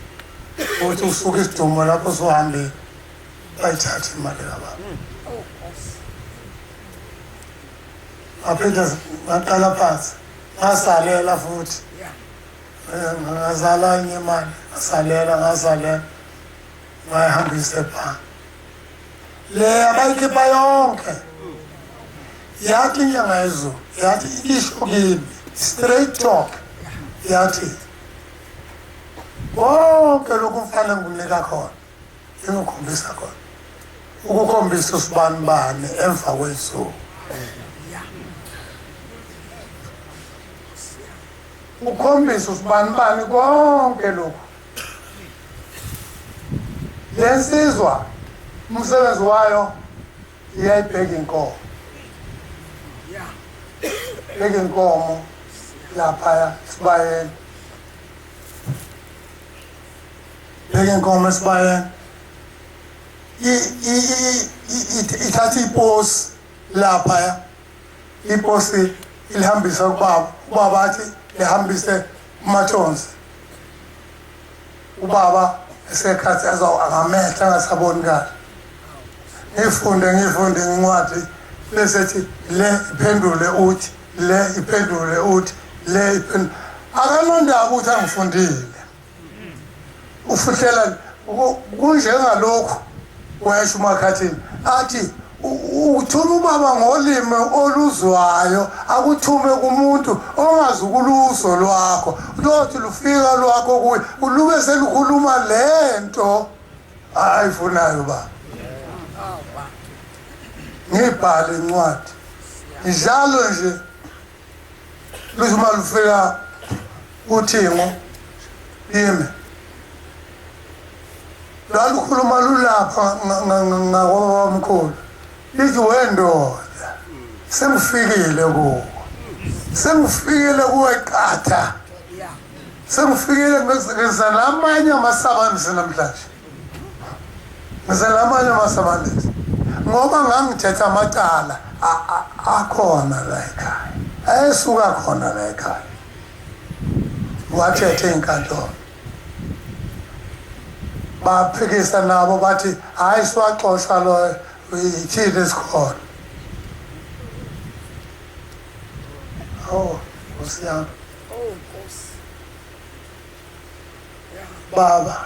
ukuthi usuke isidumo lapho suhambile bayithatha imali kababa ngaphinde ngaqala phansi ngasalela futhi ngazala enye imali ngasalela ngayihambisa ebhange le abayikhipha yonke yathi inyanga yezulu yathi isho kimi straight talk yathi konke lokhu kufanele ngikunika khona ngikukhombisa khona ukukhombisa usibanibani emva kwesuku ukhombisa usibanibani konke lokhu lensizwa umsebenzi wayo iyayibheka inkomo bheka inkomo lapha sibayeni bheka inkomo esibayeni ithatha iposi lapha iposi ilihambisa ubaba athi lihambise umathonsi ubaba esekhathi angamehla angasaboni kahle ngifunde incwadi lesethi le iphendule uthi le iphendule uthi le iphendule akanondaba ukuthi angifundile ufuhlela kunjengalokhu wayesho umakhathini athi uthume ubaba ngolimi oluzwayo akuthume kumuntu ongazi ukuluso lwakho lothi lufika lwakho kuye ulube selukhuluma lento ayifunayo ba ngibhale incwadi njalo nje luzuma lufika uthingo yimi lalukhuluma lulapha ngakwamkhulu lithi wendoda sengifikile kuwe sengifikile kuwe qatha sengifikile ngiza namanye amasabanisi namhlanje ngiza namanye amasabanisi ngoba ngangithetha amacala akhona la ekhaya ayesuka khona la ekhaya wathethe inkantolo baphikisa nabo bathi hayi siwaxosha lo ithile isikhona usiyami baba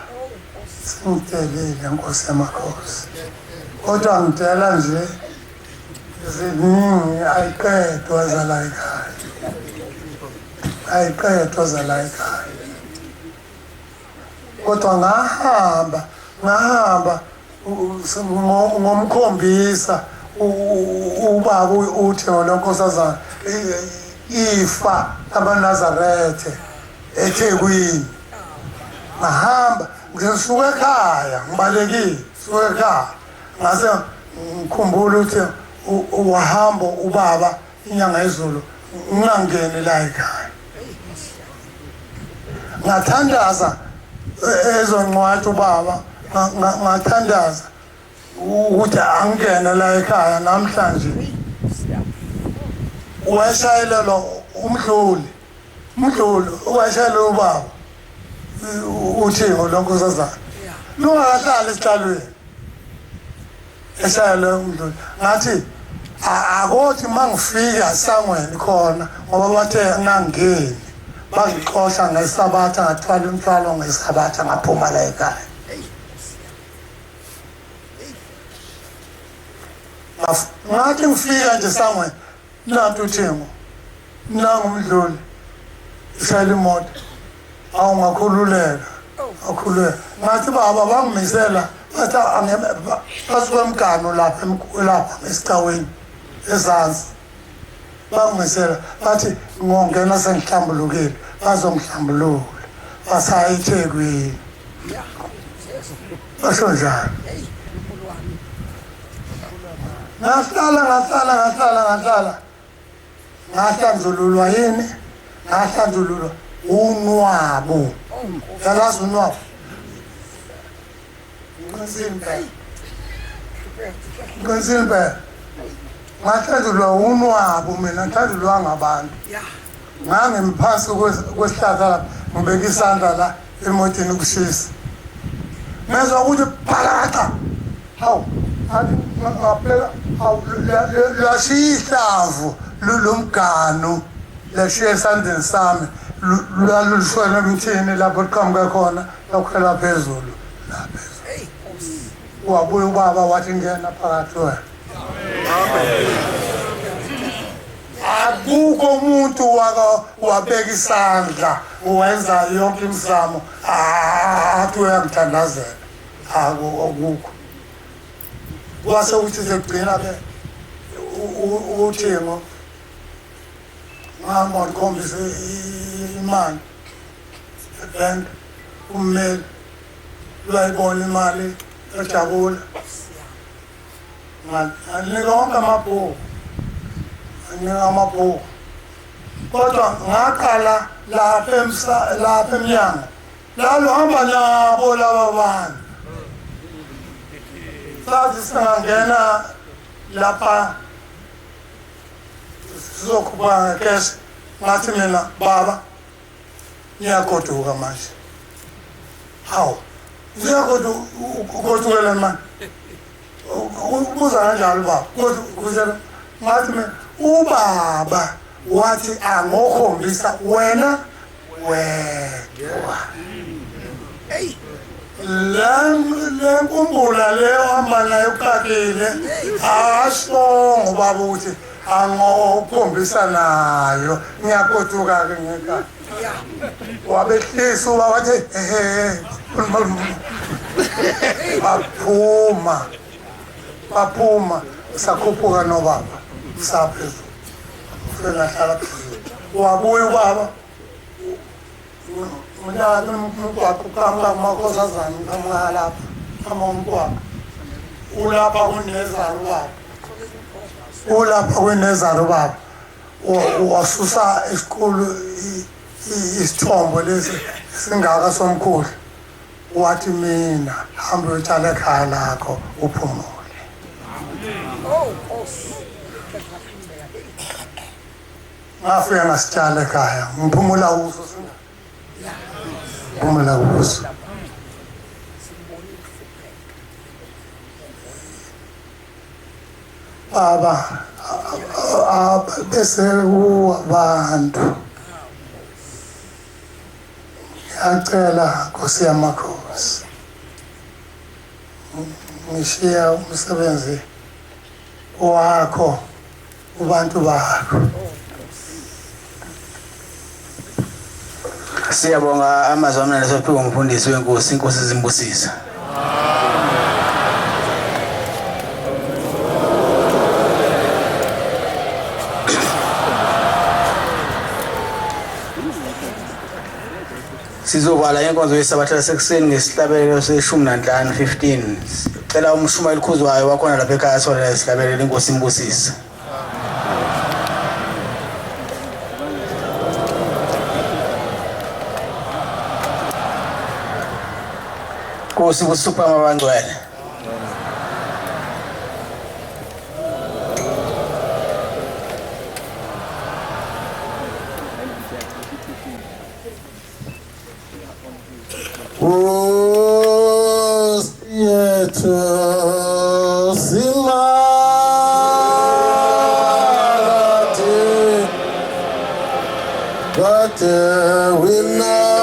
singitelile Nkosi yamakhosi kodwa ngitela nje ziningi ayiqedwa zala ekhaya ayiqedwa zala ekhaya kodwa ngahamba ngomkhombisa ubaba uthi ngonkosazana ifa amaNazarethe eThekwini ngahamba ngisuka ekhaya ngibalekile suka ekhaya ngase ngikhumbula ukuthi wahamba ubaba inyanga yezulu ngingangeni la ekhaya ngathandaza ezoncwadi ubaba ngathandaza ukuthi angene la ekhaya namhlanje washayela umdluli washayela ubaba uthingo lonkosazana lungakahlali esihlalweni eshayela umdluli ngathi akothi mangifika sangweni khona ngoba bathe ngangeni bangixosha ngesabatha ngathwala umthwalo ngesabatha ngaphuma la ekhaya ngathi ngifika nje sangweni nantu uthingo nangumdluli ishayela imoto awungakhululeka akhululeka ngathi baba bangimisela bathi basuke emgano lapha esicaweni ezansi bangimisela bathi ngongena sengihlambulukile bazongihlambulula basaya eThekwini basho njalo ngahlala ngahlanjululwa yini ngahlanjululwa unwabo yalazi unwabo ngiqinisilpe ngahlanjululwa unwabo mina ngihlanjululwa ngabantu ngangimphasi kwesihlahla lapha ngibeka isandla la emotini ukushisa ngezwa ukuthi phakaqa hawu athi ngabheka hawu lashiya ihlamvu lomganu lashiya esandleni sami lwalushwela emthini lapho liqhamuke khona lakhwela phezulu la phezulu wabuya ubaba wathi ngena phakathi wena amen akukho umuntu wabeka isandla uwenza yonke imizamo athi uyangithandazela akukho kwase uthi sekugcina ke uthengo ngihamba ngikhombise imali ebhenki ummeli lwayibona imali ejabula nganika wonke amabhuku kodwa ngaqala lapha emnyango laluhamba nabo laba bantu sathi singangena lapha sizokhupha ngekeshi ngathi mina baba ngiyagoduka manje hawu ngiyagodukela manje ubuza kanjalo baba kodwa ngathi mina ubaba wathi angokhombisa wena wedwa le nkumbula leyo hamba nayo uqakile asongo baba uthi angokhombisa nayo ngiyagoduka-ke ngekhaya wabehlisa uba wathi baphuma sakhuphuka nobaba saphezulu senahlala phezulu wabuya ubaba mntana umgwaqo kamakhosazana kamngalapha amamgwaqo ulapha kunezaro ubaba ulapha kunezaro ubaba wasusa esikhulu isithombo lesi singaka somkhulu wathi mina hamba uyotshala ekhaya lakho uphumule ngafika ngasitshala ekhaya ngiphumula kuso ngiphumula kuso baba bese abantu ngiyacela Nkosi yamakhosi ngishiya umsebenzi wakho kubantu bakho. Siyabonga amazwi amnandi sophiwa umfundisi wenkosi inkosi izimbusisa. Sizobala inkonzo yesabatha sekuseni ngesihlabelelo se-15 15. Cela umshumayeli Khuzwayo wakhona lapha ekhaya sona isihlabelelo inkosi imbusisa. Nkosi kusupha amabangcwele. But we know